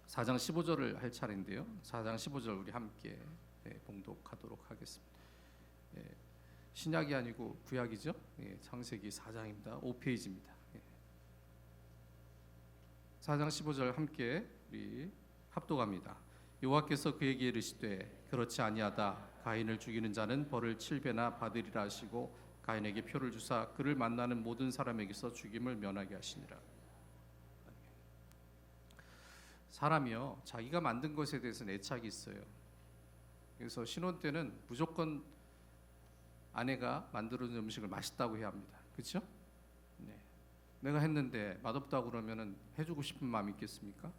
4장 15절을 할 차례인데요. 4장 15절 우리 함께 봉독하도록 하겠습니다. 신약이 아니고 구약이죠. 창세기 4장입니다. 5페이지입니다. 4장 15절 함께 우리 합독합니다. 여호와께서 그에게 이르시되 그렇지 아니하다. 가인을 죽이는 자는 벌을 7배나 받으리라 하시고 가인에게 표를 주사 그를 만나는 모든 사람에게서 죽임을 면하게 하시니라. 사람이요, 자기가 만든 것에 대해서는 애착이 있어요. 그래서 신혼 때는 무조건 아내가 만들어준 음식을 맛있다고 해야 합니다. 그렇죠? 네. 내가 했는데 맛없다고 그러면은 해주고 싶은 마음이 있겠습니까?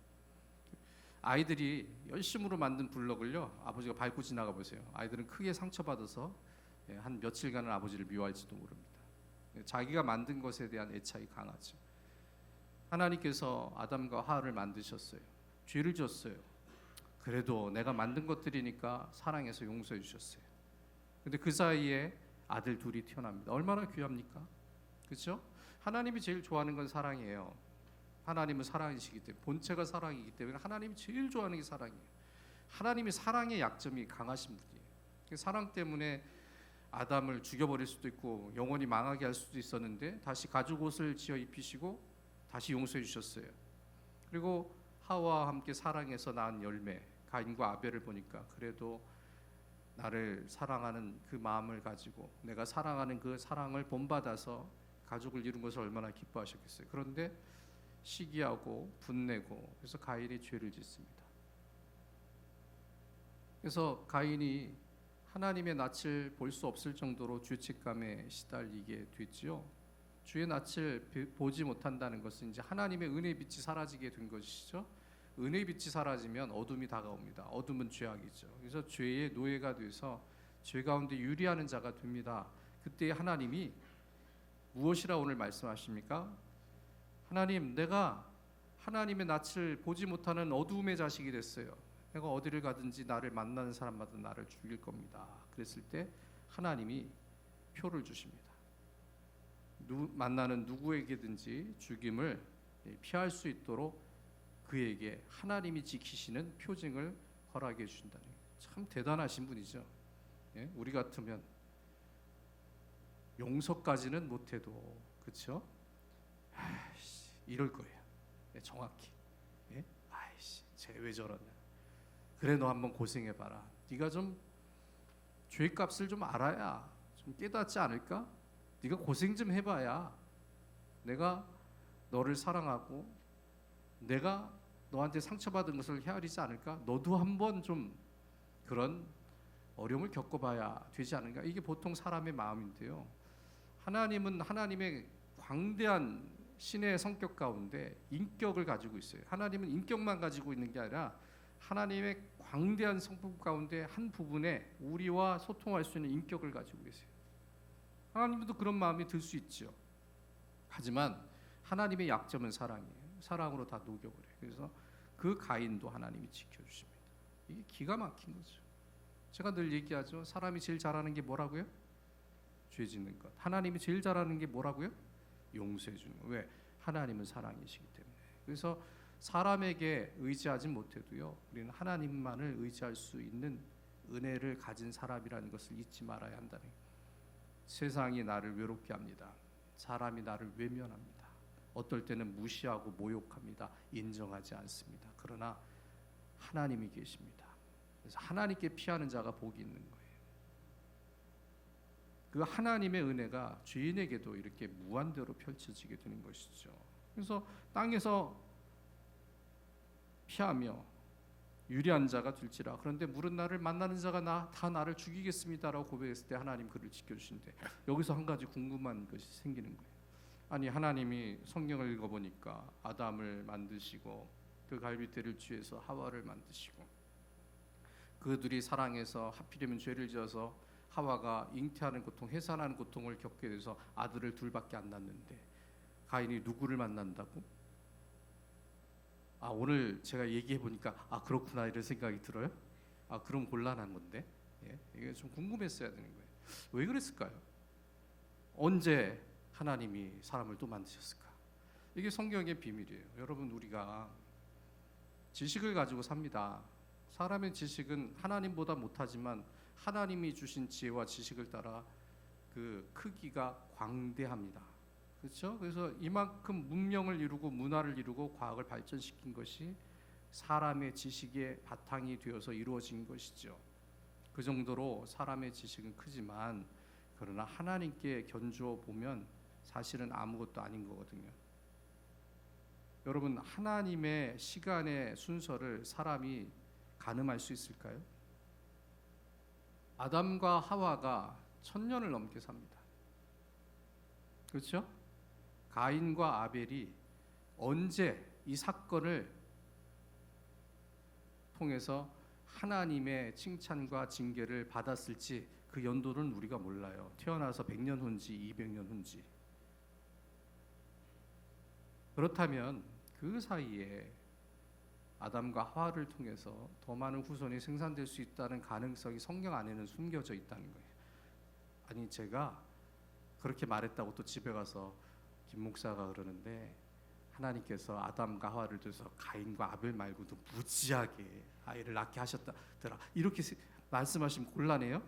아이들이 열심으로 만든 블럭을요, 아버지가 밟고 지나가 보세요. 아이들은 크게 상처받아서 한 며칠간은 아버지를 미워할지도 모릅니다. 자기가 만든 것에 대한 애착이 강하죠. 하나님께서 아담과 하와를 만드셨어요. 죄를 지었어요. 그래도 내가 만든 것들이니까 사랑해서 용서해 주셨어요. 근데 그 사이에 아들 둘이 태어납니다. 얼마나 귀합니까? 그렇죠? 하나님이 제일 좋아하는 건 사랑이에요. 하나님은 사랑이시기 때문에, 본체가 사랑이기 때문에 하나님이 제일 좋아하는 게 사랑이에요. 하나님이 사랑의 약점이 강하신 분이에요. 사랑 때문에 아담을 죽여버릴 수도 있고 영원히 망하게 할 수도 있었는데 다시 가죽 옷을 지어 입히시고 다시 용서해 주셨어요. 그리고 하와와 함께 사랑해서 낳은 열매 가인과 아벨을 보니까 그래도 나를 사랑하는 그 마음을 가지고 내가 사랑하는 그 사랑을 본받아서 가족을 이룬 것을 얼마나 기뻐하셨겠어요. 그런데 시기하고 분내고 그래서 가인이 죄를 짓습니다. 그래서 가인이 하나님의 낯을 볼 수 없을 정도로 죄책감에 시달리게 됐지요. 주의 낯을 보지 못한다는 것은 이제 하나님의 은혜의 빛이 사라지게 된 것이죠. 은혜의 빛이 사라지면 어둠이 다가옵니다. 어둠은 죄악이죠. 그래서 죄의 노예가 돼서 죄 가운데 유리하는 자가 됩니다. 그때 하나님이 무엇이라 오늘 말씀하십니까? 하나님, 내가 하나님의 낯을 보지 못하는 어둠의 자식이 됐어요. 내가 어디를 가든지 나를 만나는 사람마다 나를 죽일 겁니다. 그랬을 때 하나님이 표를 주십니다. 만나는 누구에게든지 죽임을 피할 수 있도록 그에게 하나님이 지키시는 표징을 허락해 주신다니 참 대단하신 분이죠. 우리 같으면 용서까지는 못해도 그렇죠? 이럴 거예요. 정확히. 아이씨, 쟤 왜 저러냐. 그래, 너 한번 고생해봐라. 네가 좀 죄값을 좀 알아야 좀 깨닫지 않을까? 네가 고생 좀 해봐야 내가 너를 사랑하고 내가 너한테 상처받은 것을 헤아리지 않을까? 너도 한번 좀 그런 어려움을 겪어봐야 되지 않을까? 이게 보통 사람의 마음인데요. 하나님은 하나님의 광대한 신의 성격 가운데 인격을 가지고 있어요. 하나님은 인격만 가지고 있는 게 아니라 하나님의 광대한 성품 가운데 한 부분에 우리와 소통할 수 있는 인격을 가지고 계세요. 하나님도 그런 마음이 들 수 있죠. 하지만 하나님의 약점은 사랑이에요. 사랑으로 다 녹여버려요. 그래서 그 가인도 하나님이 지켜주십니다. 이게 기가 막힌 거죠. 제가 늘 얘기하죠. 사람이 제일 잘하는 게 뭐라고요? 죄 짓는 것. 하나님이 제일 잘하는 게 뭐라고요? 용서해 주는 것. 왜? 하나님은 사랑이시기 때문에. 그래서 사람에게 의지하지 못해도요, 우리는 하나님만을 의지할 수 있는 은혜를 가진 사람이라는 것을 잊지 말아야 한다는 거예요. 세상이 나를 외롭게 합니다. 사람이 나를 외면합니다. 어떨 때는 무시하고 모욕합니다. 인정하지 않습니다. 그러나 하나님이 계십니다. 그래서 하나님께 피하는 자가 복이 있는 거예요. 그 하나님의 은혜가 죄인에게도 이렇게 무한대로 펼쳐지게 되는 것이죠. 그래서 땅에서 피하며 유리한 자가 될지라. 그런데 물은 나를 만나는 자가 다 나를 죽이겠습니다라고 고백했을 때 하나님 그를 지켜주신대. 여기서 한 가지 궁금한 것이 생기는 거예요. 아니, 하나님이 성경을 읽어보니까 아담을 만드시고 그 갈빗대를 취해서 하와를 만드시고 그들이 사랑해서 하필이면 죄를 지어서 하와가 잉태하는 고통, 해산하는 고통을 겪게 돼서 아들을 둘밖에 안 낳는데 가인이 누구를 만난다고? 오늘 제가 얘기해 보니까 그렇구나 이런 생각이 들어요. 그럼 곤란한 건데. 이게 좀 궁금했어야 되는 거예요. 왜 그랬을까요? 언제 하나님이 사람을 또 만드셨을까? 이게 성경의 비밀이에요. 여러분, 우리가 지식을 가지고 삽니다. 사람의 지식은 하나님보다 못하지만 하나님이 주신 지혜와 지식을 따라 그 크기가 광대합니다. 그렇죠? 그래서 이만큼 문명을 이루고 문화를 이루고 과학을 발전시킨 것이 사람의 지식의 바탕이 되어서 이루어진 것이죠. 그 정도로 사람의 지식은 크지만 그러나 하나님께 견주어 보면 사실은 아무것도 아닌 거거든요. 여러분, 하나님의 시간의 순서를 사람이 가늠할 수 있을까요? 아담과 하와가 1000년을 넘게 삽니다. 그렇죠? 가인과 아벨이 언제 이 사건을 통해서 하나님의 칭찬과 징계를 받았을지 그 연도는 우리가 몰라요. 태어나서 100년 후인지 200년 후인지. 그렇다면 그 사이에 아담과 하와를 통해서 더 많은 후손이 생산될 수 있다는 가능성이 성경 안에는 숨겨져 있다는 거예요. 아니, 제가 그렇게 말했다고 또 집에 가서 김 목사가 그러는데 하나님께서 아담과 하와를 통해서 가인과 아벨 말고도 무지하게 아이를 낳게 하셨다더라, 이렇게 말씀하시면 곤란해요?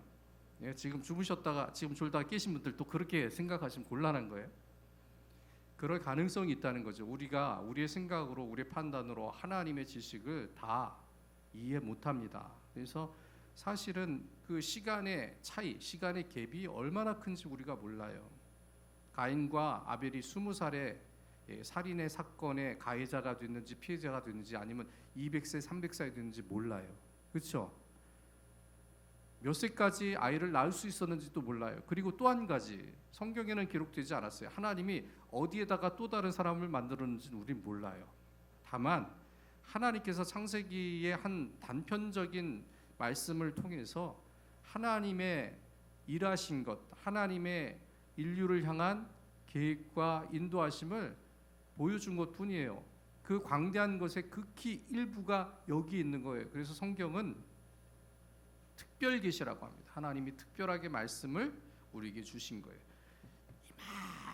예, 지금 주무셨다가 지금 졸다가 깨신 분들 또 그렇게 생각하시면 곤란한 거예요. 그럴 가능성이 있다는 거죠. 우리가 우리의 생각으로 우리의 판단으로 하나님의 지식을 다 이해 못합니다. 그래서 사실은 그 시간의 차이, 시간의 갭이 얼마나 큰지 우리가 몰라요. 가인과 아벨이 20살에 살인의 사건의 가해자가 됐는지 피해자가 됐는지 아니면 200세, 300살이 됐는지 몰라요. 그렇죠? 몇 세까지 아이를 낳을 수 있었는지도 몰라요. 그리고 또 한 가지, 성경에는 기록되지 않았어요. 하나님이 어디에다가 또 다른 사람을 만들었는지는 우린 몰라요. 다만 하나님께서 창세기의 한 단편적인 말씀을 통해서 하나님의 일하신 것, 하나님의 인류를 향한 계획과 인도하심을 보여준 것뿐이에요. 그 광대한 것의 극히 일부가 여기 있는 거예요. 그래서 성경은 특별 계시라고 합니다. 하나님이 특별하게 말씀을 우리에게 주신 거예요.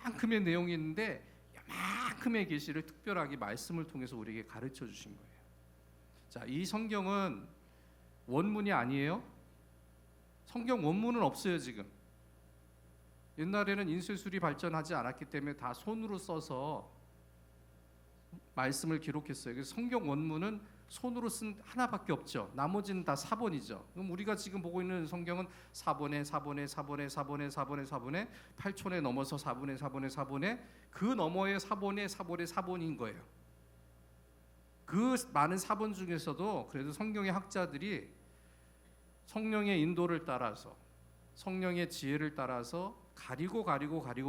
이만큼의 내용이 있는데 이만큼의 계시를 특별하게 말씀을 통해서 우리에게 가르쳐 주신 거예요. 자, 이 성경은 원문이 아니에요. 성경 원문은 없어요. 지금 옛날에는 인쇄술이 발전하지 않았기 때문에 다 손으로 써서 말씀을 기록했어요. 그래서 성경 원문은 손으로 쓴 하나밖에 없죠. 나머지는 다 사본이죠. 그럼 우리가 지금 보고 있는 성경은 사본에 8촌에 넘어서 사본에 그 너머의 사본인 거예요. 그 많은 사본 중에서도 그래도 성경의 학자들이 성령의 인도를 따라서 성령의 지혜를 따라서 가리고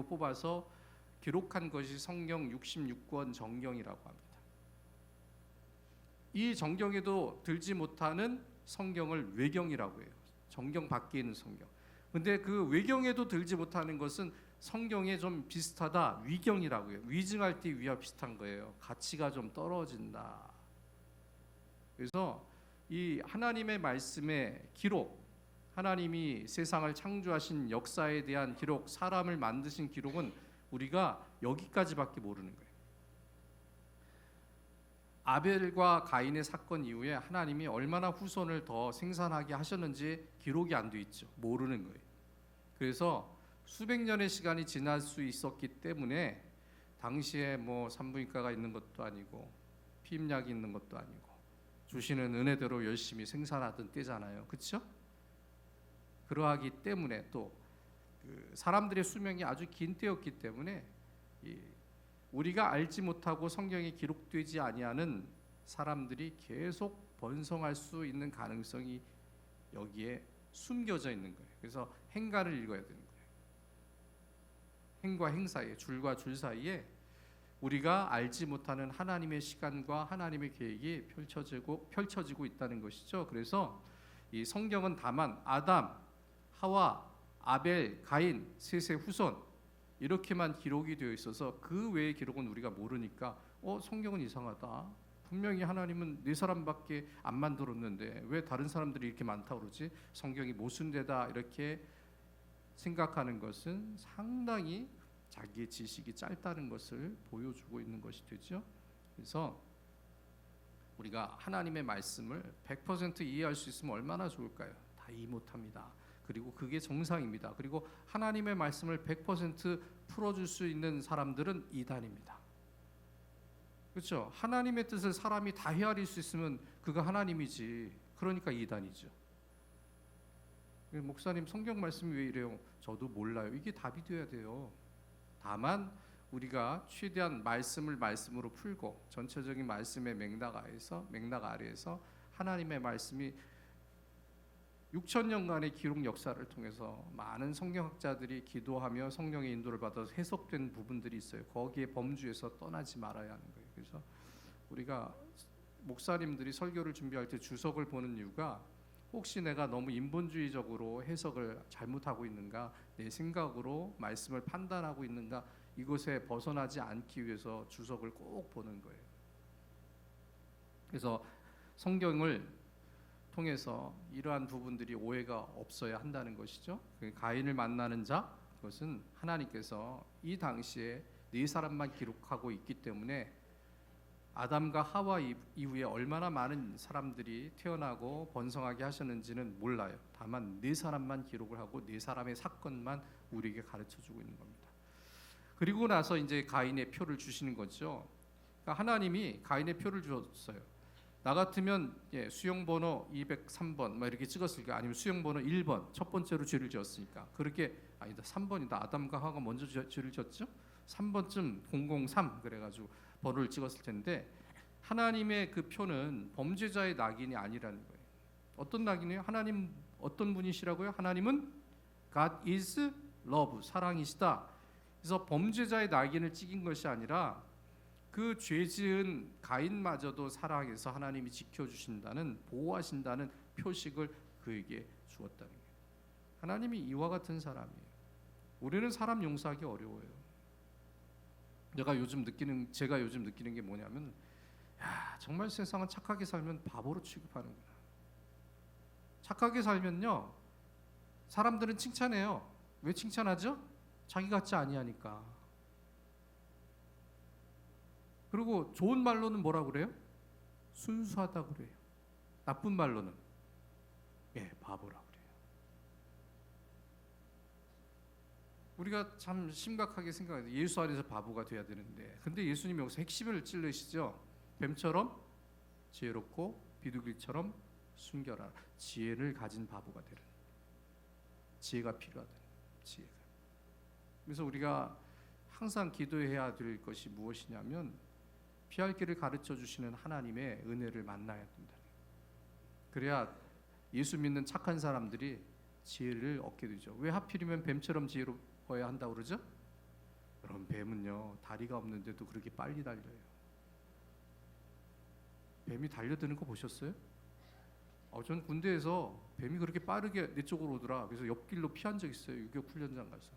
뽑아서 기록한 것이 성경 66권 정경이라고 합니다. 이 정경에도 들지 못하는 성경을 외경이라고 해요. 정경 밖에 있는 성경. 근데 그 외경에도 들지 못하는 것은 성경에 좀 비슷하다, 위경이라고 해요. 위증할 때 위와 비슷한 거예요. 가치가 좀 떨어진다. 그래서 이 하나님의 말씀의 기록, 하나님이 세상을 창조하신 역사에 대한 기록, 사람을 만드신 기록은 우리가 여기까지밖에 모르는 거예요. 아벨과 가인의 사건 이후에 하나님이 얼마나 후손을 더 생산하게 하셨는지 기록이 안 돼 있죠. 모르는 거예요. 그래서 수백 년의 시간이 지날 수 있었기 때문에 당시에 뭐 산부인과가 있는 것도 아니고 피임약이 있는 것도 아니고 주시는 은혜대로 열심히 생산하던 때잖아요. 그렇죠? 그러하기 때문에 또 그 사람들의 수명이 아주 긴 때였기 때문에 우리가 알지 못하고 성경에 기록되지 아니하는 사람들이 계속 번성할 수 있는 가능성이 여기에 숨겨져 있는 거예요. 그래서 행가를 읽어야 되는 거예요. 행과 행 사이에, 줄과 줄 사이에 우리가 알지 못하는 하나님의 시간과 하나님의 계획이 펼쳐지고 있다는 것이죠. 그래서 이 성경은 다만 아담, 하와, 아벨, 가인 셋의 후손 이렇게만 기록이 되어 있어서 그 외의 기록은 우리가 모르니까 성경은 이상하다. 분명히 하나님은 네 사람밖에 안 만들었는데 왜 다른 사람들이 이렇게 많다고 그러지? 성경이 모순되다 이렇게 생각하는 것은 상당히 자기의 지식이 짧다는 것을 보여주고 있는 것이 되죠. 그래서 우리가 하나님의 말씀을 100% 이해할 수 있으면 얼마나 좋을까요? 다 이해 못합니다. 그리고 그게 정상입니다. 그리고 하나님의 말씀을 100% 풀어줄 수 있는 사람들은 이단입니다. 그렇죠? 하나님의 뜻을 사람이 다 헤아릴 수 있으면 그가 하나님이지. 그러니까 이단이죠. 목사님 성경 말씀이 왜 이래요? 저도 몰라요. 이게 답이 돼야 돼요. 다만 우리가 최대한 말씀을 말씀으로 풀고 전체적인 말씀의 맥락 아래에서 하나님의 말씀이 6,000년간의 기록 역사를 통해서 많은 성경학자들이 기도하며 성령의 인도를 받아서 해석된 부분들이 있어요. 거기에 범주에서 떠나지 말아야 하는 거예요. 그래서 우리가 목사님들이 설교를 준비할 때 주석을 보는 이유가 혹시 내가 너무 인본주의적으로 해석을 잘못하고 있는가, 내 생각으로 말씀을 판단하고 있는가, 이것에 벗어나지 않기 위해서 주석을 꼭 보는 거예요. 그래서 성경을 통해서 이러한 부분들이 오해가 없어야 한다는 것이죠. 가인을 만나는 자, 그것은 하나님께서 이 당시에 네 사람만 기록하고 있기 때문에 아담과 하와 이후에 얼마나 많은 사람들이 태어나고 번성하게 하셨는지는 몰라요. 다만 네 사람만 기록을 하고 네 사람의 사건만 우리에게 가르쳐주고 있는 겁니다. 그리고 나서 이제 가인의 표를 주시는 거죠. 그러니까 하나님이 가인의 표를 주셨어요. 나 같으면 수용번호 203번 막 이렇게 찍었을까? 아니면 수용번호 1번 첫 번째로 죄를 지었으니까 그렇게 아니다 3번이다. 아담과 하와가 먼저 죄를 지었죠. 3번쯤 003 그래가지고 번호를 찍었을 텐데 하나님의 그 표는 범죄자의 낙인이 아니라는 거예요. 어떤 낙인이에요? 하나님 어떤 분이시라고요? 하나님은 God is love 사랑이시다. 그래서 범죄자의 낙인을 찍은 것이 아니라 그 죄지은 가인마저도 사랑해서 하나님이 지켜주신다는 보호하신다는 표식을 그에게 주었다는 거예요. 하나님이 이와 같은 사람이에요. 우리는 사람 용서하기 어려워요. 제가 요즘 느끼는 게 뭐냐면 정말 세상은 착하게 살면 바보로 취급하는구나. 착하게 살면요 사람들은 칭찬해요. 왜 칭찬하죠? 자기 같지 아니하니까. 그리고 좋은 말로는 뭐라 그래요? 순수하다고 그래요. 나쁜 말로는 바보라 그래요. 우리가 참 심각하게 생각해요. 예수 안에서 바보가 돼야 되는데, 근데 예수님이 여기서 핵심을 찔러시죠. 뱀처럼 지혜롭고 비둘기처럼 순결하라. 지혜를 가진 바보가 되는, 지혜가 필요하다는 지혜가. 그래서 우리가 항상 기도해야 될 것이 무엇이냐면 피할 길을 가르쳐 주시는 하나님의 은혜를 만나야 된다. 그래야 예수 믿는 착한 사람들이 지혜를 얻게 되죠. 왜 하필이면 뱀처럼 지혜로워야 한다고 그러죠? 그럼 뱀은요 다리가 없는데도 그렇게 빨리 달려요. 뱀이 달려드는 거 보셨어요? 전 군대에서 뱀이 그렇게 빠르게 내 쪽으로 오더라. 그래서 옆길로 피한 적 있어요. 유격 훈련장 가서.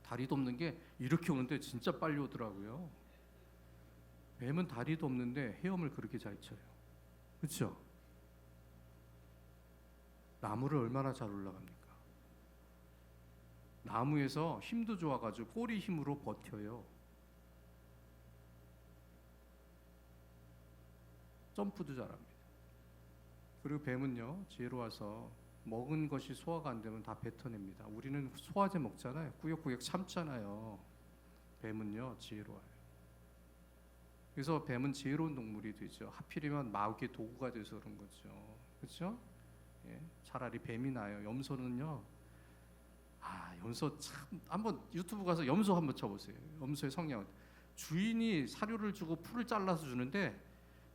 다리도 없는 게 이렇게 오는데 진짜 빨리 오더라고요. 뱀은 다리도 없는데 헤엄을 그렇게 잘 쳐요. 그렇죠? 나무를 얼마나 잘 올라갑니까? 나무에서 힘도 좋아가지고 꼬리 힘으로 버텨요. 점프도 잘합니다. 그리고 뱀은요 지혜로워서 먹은 것이 소화가 안 되면 다 뱉어냅니다. 우리는 소화제 먹잖아요. 꾸역꾸역 참잖아요. 뱀은요 지혜로워요. 그래서 뱀은 지혜로운 동물이 되죠. 하필이면 마귀의 도구가 돼서 그런 거죠. 그렇죠? 차라리 뱀이 나요. 염소는요. 염소 참 한번 유튜브 가서 염소 한번 쳐보세요. 염소의 성향. 주인이 사료를 주고 풀을 잘라서 주는데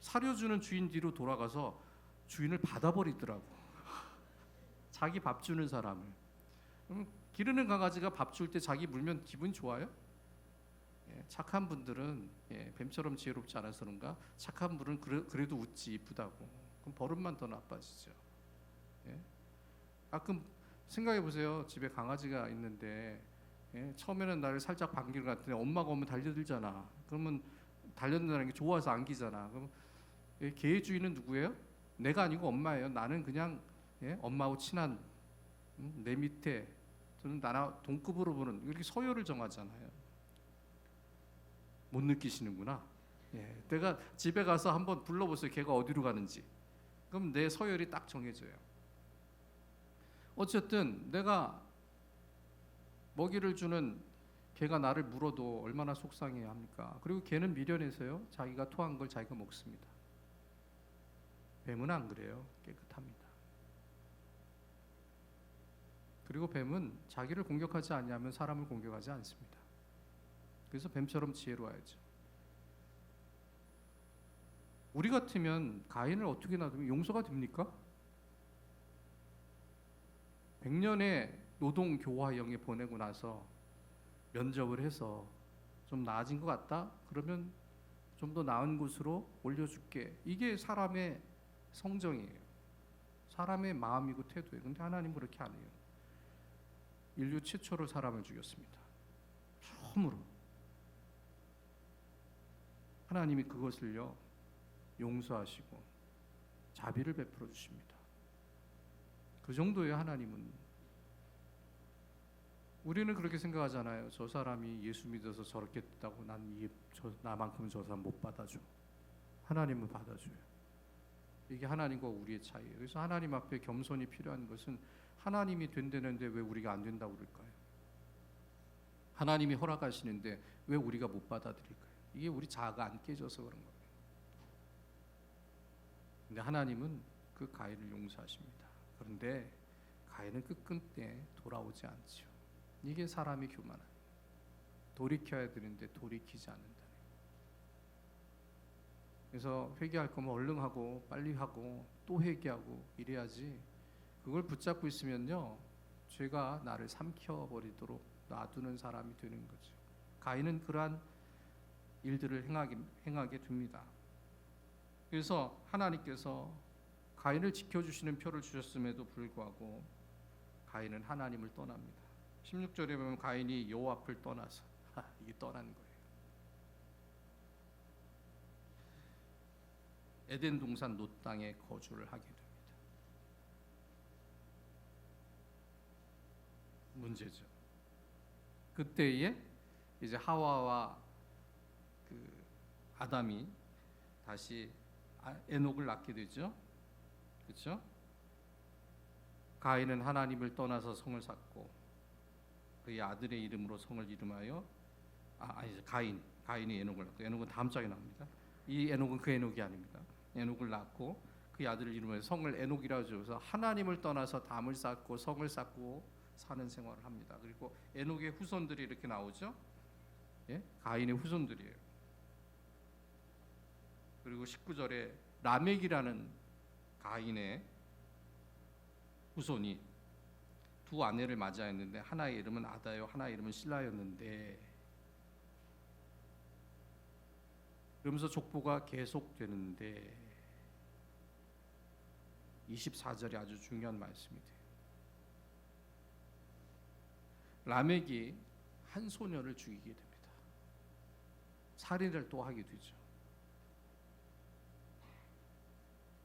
사료 주는 주인 뒤로 돌아가서 주인을 받아버리더라고. 자기 밥 주는 사람을. 기르는 강아지가 밥 줄 때 자기 물면 기분 좋아요? 착한 분들은 뱀처럼 지혜롭지 않아서 그런가? 착한 분은 그래도 웃지 이쁘다고. 그럼 버릇만 더 나빠지죠. 가끔 생각해 보세요. 집에 강아지가 있는데 처음에는 나를 살짝 반기는 것 같은데 엄마가 오면 달려들잖아. 그러면 달려든다는 게 좋아서 안기잖아. 그럼 개의 주인은 누구예요? 내가 아니고 엄마예요. 나는 그냥 엄마하고 친한 내 밑에 저는 나나 동급으로 보는 이렇게 서열을 정하잖아요. 못 느끼시는구나. 예, 내가 집에 가서 한번 불러보세요. 걔가 어디로 가는지. 그럼 내 서열이 딱 정해져요. 어쨌든 내가 먹이를 주는 걔가 나를 물어도 얼마나 속상해야 합니까? 그리고 걔는 미련해서요, 자기가 토한 걸 자기가 먹습니다. 뱀은 안 그래요. 깨끗합니다. 그리고 뱀은 자기를 공격하지 않냐면 사람을 공격하지 않습니다. 그래서 뱀처럼 지혜로워야죠. 우리 같으면 가인을 어떻게 놔두면 용서가 됩니까? 100년의 노동 교화형에 보내고 나서 면접을 해서 좀 나아진 것 같다? 그러면 좀 더 나은 곳으로 올려줄게. 이게 사람의 성정이에요. 사람의 마음이고 태도예요. 근데 하나님은 그렇게 안 해요. 인류 최초로 사람을 죽였습니다. 처음으로. 하나님이 그것을요, 용서하시고 자비를 베풀어 주십니다. 그 정도예요. 하나님은. 우리는 그렇게 생각하잖아요. 저 사람이 예수 믿어서 저렇게 됐다고 나만큼은 저 사람 못 받아줘. 하나님은 받아줘요. 이게 하나님과 우리의 차이예요. 그래서 하나님 앞에 겸손이 필요한 것은, 하나님이 된다는데 왜 우리가 안 된다고 그럴까요? 하나님이 허락하시는데 왜 우리가 못 받아들일까요? 이게 우리 자아가 안 깨져서 그런 거예요. 근데 하나님은 그 가인을 용서하십니다. 그런데 가인은 끝끝내 돌아오지 않죠. 이게 사람의 교만함. 돌이켜야 되는데 돌이키지 않는다는. 그래서 회개할 거면 얼른 하고 빨리 하고 또 회개하고 이래야지, 그걸 붙잡고 있으면요, 죄가 나를 삼켜버리도록 놔두는 사람이 되는 거죠. 가인은 그러한 일들을 행하게 됩니다. 그래서 하나님께서 가인을 지켜주시는 표를 주셨음에도 불구하고 가인은 하나님을 떠납니다. 16절에 보면 가인이 여호와 앞을 떠나서, 이게 떠난 거예요. 에덴 동산 놋 땅에 거주를 하게 됩니다. 문제죠. 그때에 이제 하와와 그 아담이 다시 에녹을 낳게 되죠. 그렇죠? 가인은 하나님을 떠나서 성을 쌓고 그의 아들의 이름으로 성을 이름하여 가인이 에녹을 낳고, 에녹은 다음 장에 나옵니다. 이 에녹은 그 에녹이 아닙니다. 에녹을 낳고 그 아들을 이름하여 성을 에녹이라고 지어서 하나님을 떠나서 담을 쌓고 성을 쌓고 사는 생활을 합니다. 그리고 에녹의 후손들이 이렇게 나오죠. 예? 가인의 후손들이에요. 그리고 19절에 라멕이라는 가인의 후손이 두 아내를 맞이했는데, 하나의 이름은 아다요, 하나의 이름은 실라였는데, 그러면서 족보가 계속되는데 24절이 아주 중요한 말씀이 돼요. 라멕이 한 소년을 죽이게 됩니다. 살인을 또 하게 되죠.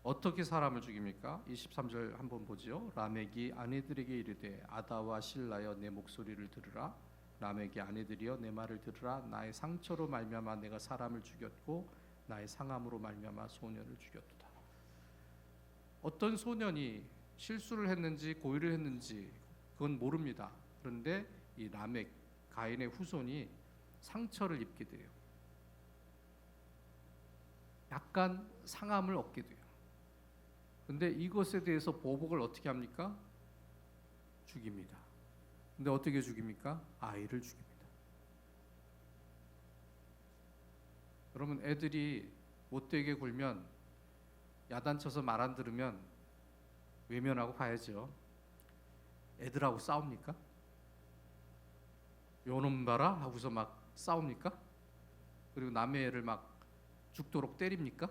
어떻게 사람을 죽입니까? 23절 한번 보죠. 라멕이 아내들에게 이르되 아다와 실라여 내 목소리를 들으라. 라멕의 아내들이여 내 말을 들으라. 나의 상처로 말미암아 내가 사람을 죽였고 나의 상함으로 말미암아 소년을 죽였도다. 어떤 소년이 실수를 했는지 고의를 했는지 그건 모릅니다. 그런데 이 라멕, 가인의 후손이 상처를 입게 돼요. 약간 상함을 얻게 돼요. 근데 이것에 대해서 보복을 어떻게 합니까? 죽입니다. 근데 어떻게 죽입니까? 아이를 죽입니다. 여러분, 애들이 못되게 굴면, 야단쳐서 말 안 들으면 외면하고 가야죠. 애들하고 싸웁니까? 요놈 봐라 하고서 막 싸웁니까? 그리고 남의 애를 막 죽도록 때립니까?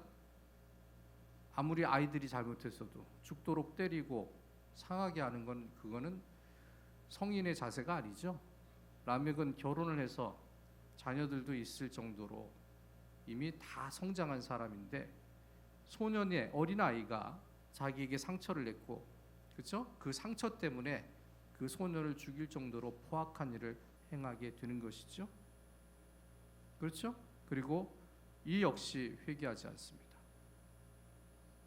아무리 아이들이 잘못했어도 죽도록 때리고 상하게 하는 건, 그거는 성인의 자세가 아니죠. 라멕은 결혼을 해서 자녀들도 있을 정도로 이미 다 성장한 사람인데, 소년의 어린아이가 자기에게 상처를 냈고, 그렇죠? 그 상처 때문에 그 소년을 죽일 정도로 포악한 일을 행하게 되는 것이죠. 그렇죠? 그리고 이 역시 회개하지 않습니다.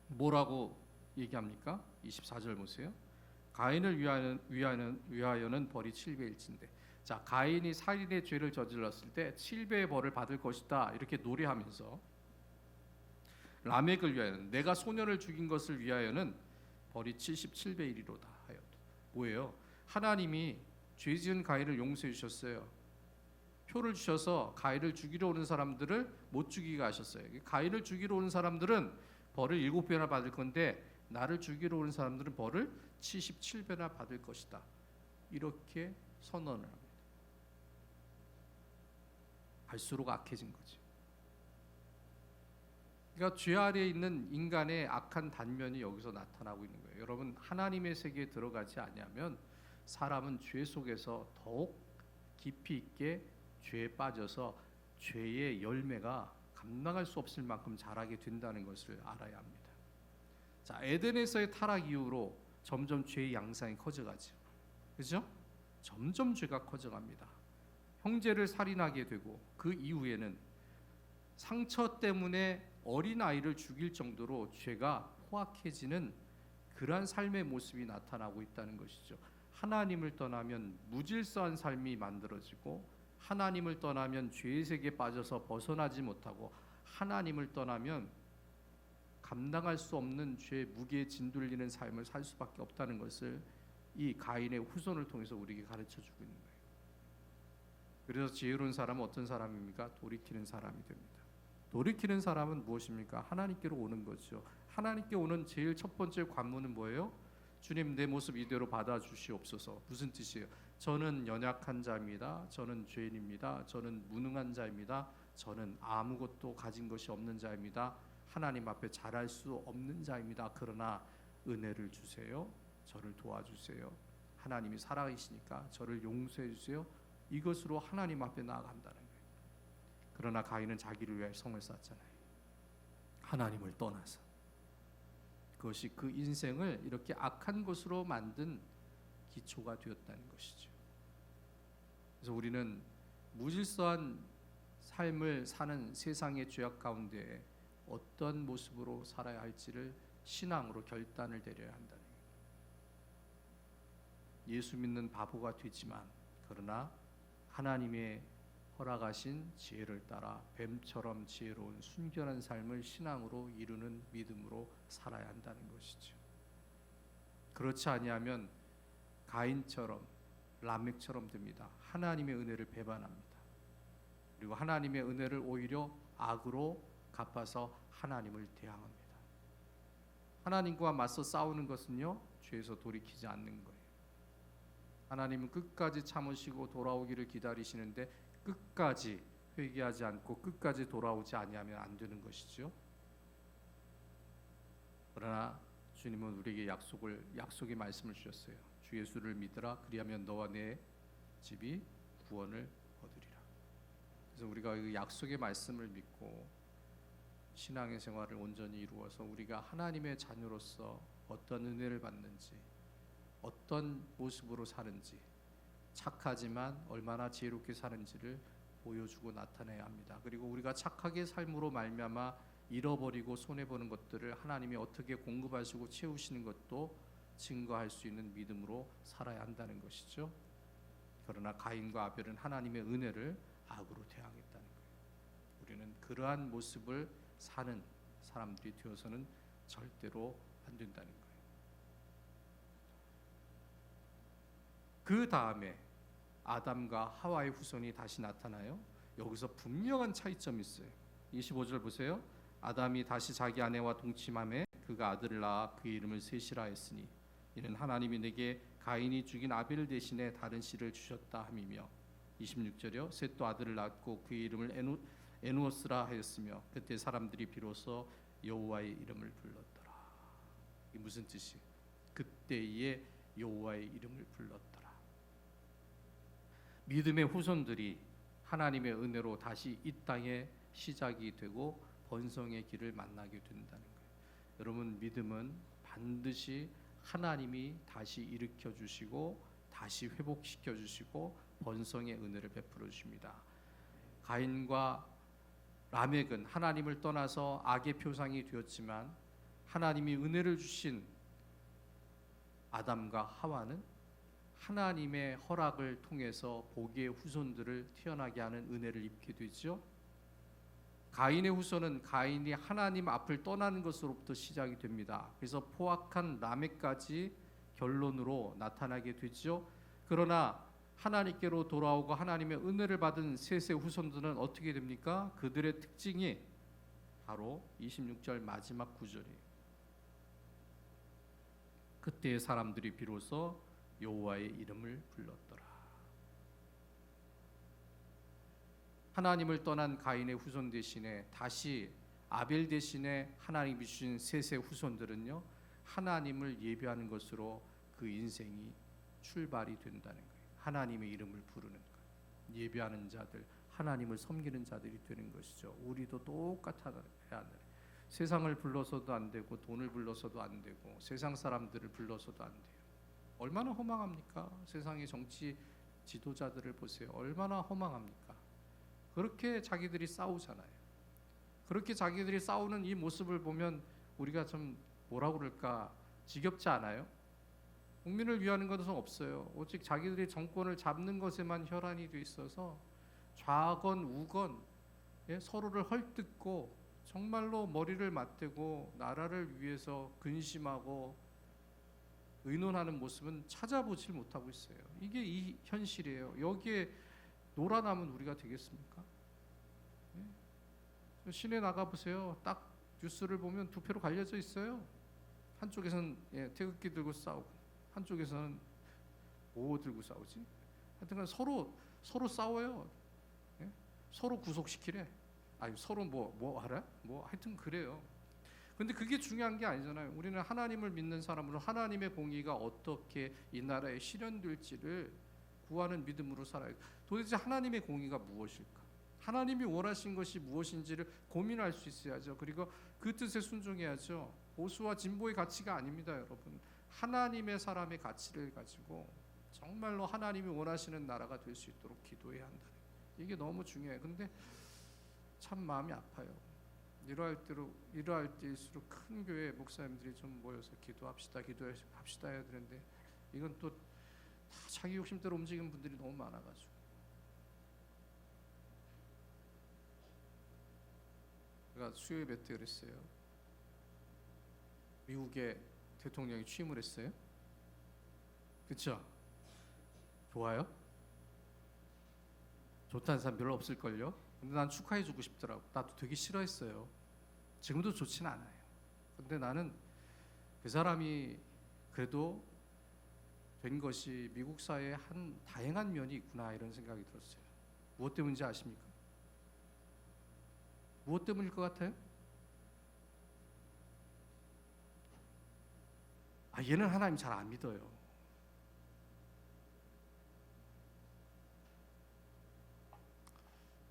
뭐라고 얘기합니까? 24절 보세요. 가인을 위하여는 벌이 7배일진데. 자, 가인이 살인의 죄를 저질렀을 때 7배의 벌을 받을 것이다 이렇게 노래하면서, 라멕을 위하여는, 내가 소년을 죽인 것을 위하여는 벌이 77배이리로다 하여. 뭐예요? 하나님이 죄 지은 가인을 용서해 주셨어요. 표를 주셔서 가인을 죽이러 오는 사람들을 못 죽이게 하셨어요. 가인을 죽이러 오는 사람들은 벌을 7배나 받을 건데, 나를 죽이러 오는 사람들은 벌을 77배나 받을 것이다. 이렇게 선언을 합니다. 갈수록 악해진 거지. 그러니까 죄 아래에 있는 인간의 악한 단면이 여기서 나타나고 있는 거예요. 여러분, 하나님의 세계에 들어가지 아니하면 사람은 죄 속에서 더욱 깊이 있게 죄에 빠져서 죄의 열매가 감당할 수 없을 만큼 자라게 된다는 것을 알아야 합니다. 자, 에덴에서의 타락 이후로 점점 죄의 양상이 커져가죠. 그렇죠? 점점 죄가 커져갑니다. 형제를 살인하게 되고, 그 이후에는 상처 때문에 어린아이를 죽일 정도로 죄가 포악해지는 그러한 삶의 모습이 나타나고 있다는 것이죠. 하나님을 떠나면 무질서한 삶이 만들어지고, 하나님을 떠나면 죄의 세계에 빠져서 벗어나지 못하고, 하나님을 떠나면 감당할 수 없는 죄의 무게에 짓눌리는 삶을 살 수밖에 없다는 것을 이 가인의 후손을 통해서 우리에게 가르쳐주고 있는 거예요. 그래서 지혜로운 사람은 어떤 사람입니까? 돌이키는 사람이 됩니다. 돌이키는 사람은 무엇입니까? 하나님께로 오는 거죠. 하나님께 오는 제일 첫 번째 관문은 뭐예요? 주님, 내 모습 이대로 받아주시옵소서. 무슨 뜻이에요? 저는 연약한 자입니다. 저는 죄인입니다. 저는 무능한 자입니다. 저는 아무것도 가진 것이 없는 자입니다. 하나님 앞에 잘할 수 없는 자입니다. 그러나 은혜를 주세요. 저를 도와주세요. 하나님이 살아계시니까 저를 용서해 주세요. 이것으로 하나님 앞에 나아간다는 거예요. 그러나 가인은 자기를 위해 성을 쌓았잖아요. 하나님을 떠나서. 그것이 그 인생을 이렇게 악한 것으로 만든 기초가 되었다는 것이죠. 그래서 우리는 무질서한 삶을 사는 세상의 죄악 가운데 어떤 모습으로 살아야 할지를 신앙으로 결단을 내려야 한다는 거예요. 예수 믿는 바보가 되지만, 그러나 하나님의 허락하신 지혜를 따라 뱀처럼 지혜로운 순결한 삶을 신앙으로 이루는 믿음으로 살아야 한다는 것이죠. 그렇지 아니하면 가인처럼 라멕처럼 됩니다. 하나님의 은혜를 배반합니다. 그리고 하나님의 은혜를 오히려 악으로 갚아서 하나님을 대항합니다. 하나님과 맞서 싸우는 것은요, 죄에서 돌이키지 않는 거예요. 하나님은 끝까지 참으시고 돌아오기를 기다리시는데, 끝까지 회개하지 않고 끝까지 돌아오지 아니하면 안 되는 것이죠. 그러나 주님은 우리에게 약속의 말씀을 주셨어요. 주 예수를 믿으라. 그리하면 너와 내 집이 구원을 얻으리라. 그래서 우리가 그 약속의 말씀을 믿고 신앙의 생활을 온전히 이루어서 우리가 하나님의 자녀로서 어떤 은혜를 받는지, 어떤 모습으로 사는지, 착하지만 얼마나 지혜롭게 사는지를 보여주고 나타내야 합니다. 그리고 우리가 착하게 삶으로 말미암아 잃어버리고 손해보는 것들을 하나님이 어떻게 공급하시고 채우시는 것도 증거할 수 있는 믿음으로 살아야 한다는 것이죠. 그러나 가인과 아벨은 하나님의 은혜를 악으로 대항했다는 거예요. 우리는 그러한 모습을 사는 사람들이 되어서는 절대로 안 된다는 거예요. 그 다음에 아담과 하와의 후손이 다시 나타나요. 여기서 분명한 차이점이 있어요. 25절 보세요. 아담이 다시 자기 아내와 동침하매 그가 아들을 낳아 그의 이름을 셋이라 했으니 이는 하나님이 내게 가인이 죽인 아벨 대신에 다른 씨를 주셨다 함이며, 26절이요. 셋도 아들을 낳고 그의 이름을 에누어스라 하였으며 그때 사람들이 비로소 여호와의 이름을 불렀더라. 이게 무슨 뜻이에요? 그때에 여호와의 이름을 불렀더라. 믿음의 후손들이 하나님의 은혜로 다시 이 땅에 시작이 되고 번성의 길을 만나게 된다는 거예요. 여러분, 믿음은 반드시 하나님이 다시 일으켜 주시고 다시 회복시켜 주시고 번성의 은혜를 베풀어 주십니다. 가인과 라멕은 하나님을 떠나서 악의 표상이 되었지만 하나님이 은혜를 주신 아담과 하와는 하나님의 허락을 통해서 복의 후손들을 태어나게 하는 은혜를 입게 되죠. 가인의 후손은 가인이 하나님 앞을 떠나는 것으로부터 시작이 됩니다. 그래서 포악한 라멕까지 결론으로 나타나게 되죠. 그러나 하나님께로 돌아오고 하나님의 은혜를 받은 셋의 후손들은 어떻게 됩니까? 그들의 특징이 바로 26절 마지막 구절이에요. 그때의 사람들이 비로소 여호와의 이름을 불렀더라. 하나님을 떠난 가인의 후손 대신에 다시 아벨 대신에 하나님이 주신 셋의 후손들은요, 하나님을 예배하는 것으로 그 인생이 출발이 된다는 거예요. 하나님의 이름을 부르는 것, 예배하는 자들, 하나님을 섬기는 자들이 되는 것이죠. 우리도 똑같아야 하는, 세상을 불러서도 안 되고 돈을 불러서도 안 되고 세상 사람들을 불러서도 안 돼요. 얼마나 허망합니까? 세상의 정치 지도자들을 보세요. 얼마나 허망합니까? 그렇게 자기들이 싸우잖아요. 그렇게 자기들이 싸우는 이 모습을 보면 우리가 좀 뭐라고 그럴까, 지겹지 않아요? 국민을 위하는 것은 없어요. 오직 자기들이 정권을 잡는 것에만 혈안이 돼 있어서 좌건 우건, 서로를 헐뜯고 정말로 머리를 맞대고 나라를 위해서 근심하고 의논하는 모습은 찾아보질 못하고 있어요. 이게 이 현실이에요. 여기에 놀아나면 우리가 되겠습니까? 시내 나가보세요. 딱 뉴스를 보면 두 표로 갈려져 있어요. 한쪽에서는 태극기 들고 싸우고 한쪽에서는 뭐 들고 싸우지? 하여튼간 서로 싸워요. 서로 구속시키래. 아니 서로 뭐 알아? 뭐 하여튼 그래요. 근데 그게 중요한 게 아니잖아요. 우리는 하나님을 믿는 사람으로 하나님의 공의가 어떻게 이 나라에 실현될지를 구하는 믿음으로 살아요. 도대체 하나님의 공의가 무엇일까? 하나님이 원하신 것이 무엇인지를 고민할 수 있어야죠. 그리고 그 뜻에 순종해야죠. 보수와 진보의 가치가 아닙니다, 여러분. 하나님의 사람의 가치를 가지고 정말로 하나님이 원하시는 나라가 될 수 있도록 기도해야 한다. 이게 너무 중요해요. 근데 참 마음이 아파요. 이러할 때일수록 큰 교회 목사님들이 좀 모여서 기도합시다 해야 되는데 이건 또 다 자기 욕심대로 움직이는 분들이 너무 많아가지고 제가 수요일 때 그랬어요. 미국의 대통령이 취임을 했어요. 그렇죠? 좋아요? 좋다는 사람 별로 없을걸요? 근데 난 축하해주고 싶더라고. 나도 되게 싫어했어요. 지금도 좋지는 않아요. 근데 나는 그 사람이 그래도 된 것이 미국 사회에 한 다양한 면이 있구나 이런 생각이 들었어요. 무엇 때문인지 아십니까? 무엇 때문일 것 같아요? 얘는 하나님 잘 안 믿어요.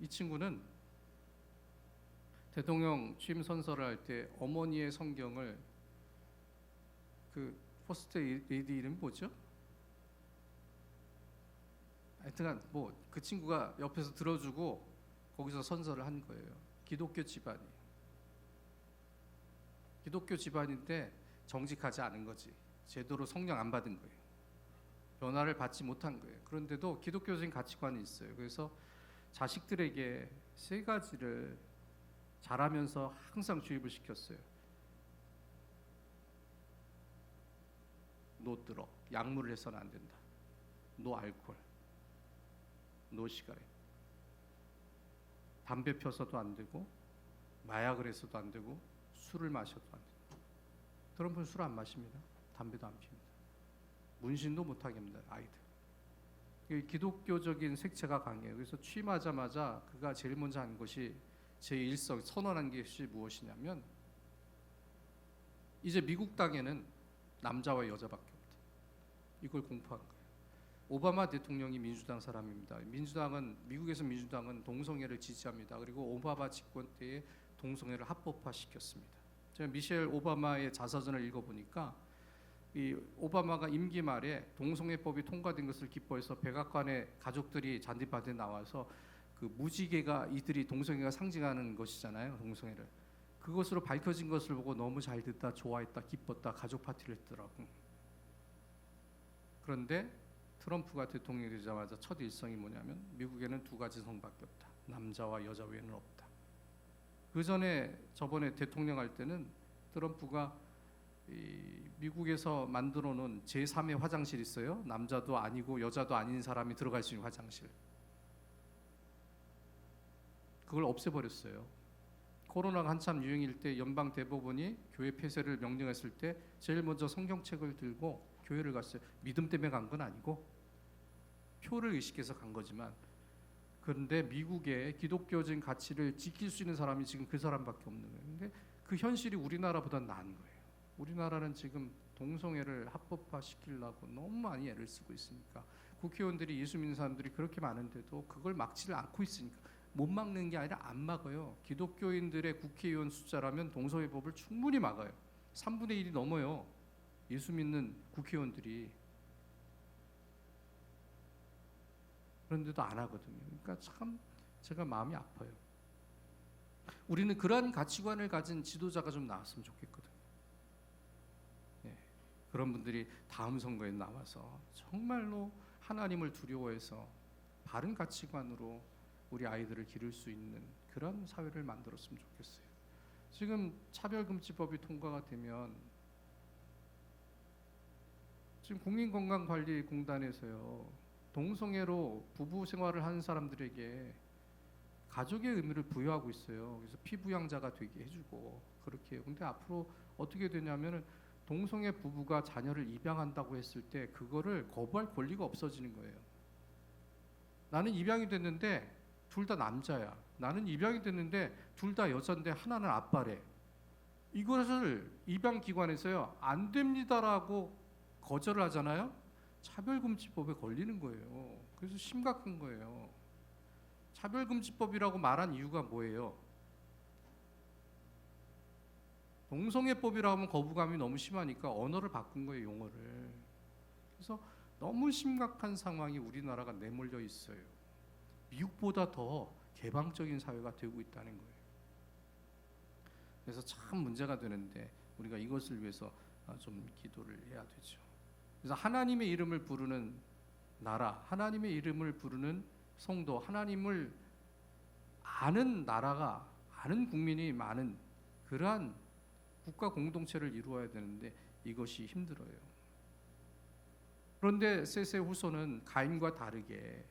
이 친구는 대통령 취임 선서를 할 때 어머니의 성경을 그 퍼스트 레이디 이름이 뭐죠? 하여튼간 뭐 그 친구가 옆에서 들어주고 거기서 선서를 한 거예요. 기독교 집안이. 기독교 집안인데 정직하지 않은 거지. 제대로 성령 안 받은 거예요. 변화를 받지 못한 거예요. 그런데도 기독교적인 가치관이 있어요. 그래서 자식들에게 세 가지를 자라면서 항상 주입을 시켰어요. 노 드럭, 약물을 해서는 안 된다. 노 알코올, 노 시가렛. 담배 펴서도 안 되고 마약을 해서도 안 되고 술을 마셔도 안 된다. 트럼프는 술 안 마십니다. 담배도 안 핍니다. 문신도 못하게 합니다. 아이들. 기독교적인 색채가 강해요. 그래서 취임하자마자 그가 제일 먼저 한 것이 제1성 선언한 것이 무엇이냐면 이제 미국 땅에는 남자와 여자밖에 없다. 이걸 공포한 거예요. 오바마 대통령이 민주당 사람입니다. 미국에서 민주당은 동성애를 지지합니다. 그리고 오바마 집권 때에 동성애를 합법화시켰습니다. 제가 미셸 오바마의 자서전을 읽어보니까 이 오바마가 임기 말에 동성애법이 통과된 것을 기뻐해서 백악관에 가족들이 잔디밭에 나와서 그 무지개가 이들이 동성애가 상징하는 것이잖아요. 동성애를. 그것으로 밝혀진 것을 보고 너무 잘 됐다, 좋아했다, 기뻤다, 가족 파티를 했더라고. 그런데 트럼프가 대통령이 되자마자 첫 일성이 뭐냐면 미국에는 두 가지 성밖에 없다. 남자와 여자 외에는 없다. 그 전에 저번에 대통령 할 때는 트럼프가 미국에서 만들어 놓은 제3의 화장실 있어요. 남자도 아니고 여자도 아닌 사람이 들어갈 수 있는 화장실. 그걸 없애버렸어요. 코로나가 한참 유행일 때 연방 대법원이 교회 폐쇄를 명령했을 때 제일 먼저 성경책을 들고 교회를 갔어요. 믿음 때문에 간 건 아니고 표를 의식해서 간 거지만, 그런데 미국의 기독교적인 가치를 지킬 수 있는 사람이 지금 그 사람밖에 없는 거예요. 근데 그 현실이 우리나라보다 나은 거예요. 우리나라는 지금 동성애를 합법화시키려고 너무 많이 애를 쓰고 있으니까, 국회의원들이 예수 믿는 사람들이 그렇게 많은데도 그걸 막지를 않고 있으니까, 못 막는 게 아니라 안 막아요. 기독교인들의 국회의원 숫자라면 동성애법을 충분히 막아요. 3분의 1이 넘어요. 예수 믿는 국회의원들이. 그런데도 안 하거든요. 그러니까 참 제가 마음이 아파요. 우리는 그러한 가치관을 가진 지도자가 좀 나왔으면 좋겠거든요. 네. 그런 분들이 다음 선거에 나와서 정말로 하나님을 두려워해서 바른 가치관으로 우리 아이들을 기를 수 있는 그런 사회를 만들었으면 좋겠어요. 지금 차별금지법이 통과가 되면 지금 국민건강관리공단에서요, 동성애로 부부 생활을 하는 사람들에게 가족의 의미를 부여하고 있어요. 그래서 피부양자가 되게 해주고 그렇게 해요. 근데 앞으로 어떻게 되냐면은 동성애 부부가 자녀를 입양한다고 했을 때 그거를 거부할 권리가 없어지는 거예요. 나는 입양이 됐는데 둘 다 남자야. 나는 입양이 됐는데 둘 다 여자인데 하나는 아빠래. 이것을 입양기관에서요, 안 됩니다라고 거절을 하잖아요. 차별금지법에 걸리는 거예요. 그래서 심각한 거예요. 차별금지법이라고 말한 이유가 뭐예요? 동성애법이라고 하면 거부감이 너무 심하니까 언어를 바꾼 거예요, 용어를. 그래서 너무 심각한 상황이 우리나라가 내몰려 있어요. 미국보다 더 개방적인 사회가 되고 있다는 거예요. 그래서 참 문제가 되는데 우리가 이것을 위해서 좀 기도를 해야 되죠. 그래서 하나님의 이름을 부르는 나라, 하나님의 이름을 부르는 성도, 하나님을 아는 나라가, 아는 국민이 많은 그러한 국가 공동체를 이루어야 되는데 이것이 힘들어요. 그런데 셋의 후손은 가인과 다르게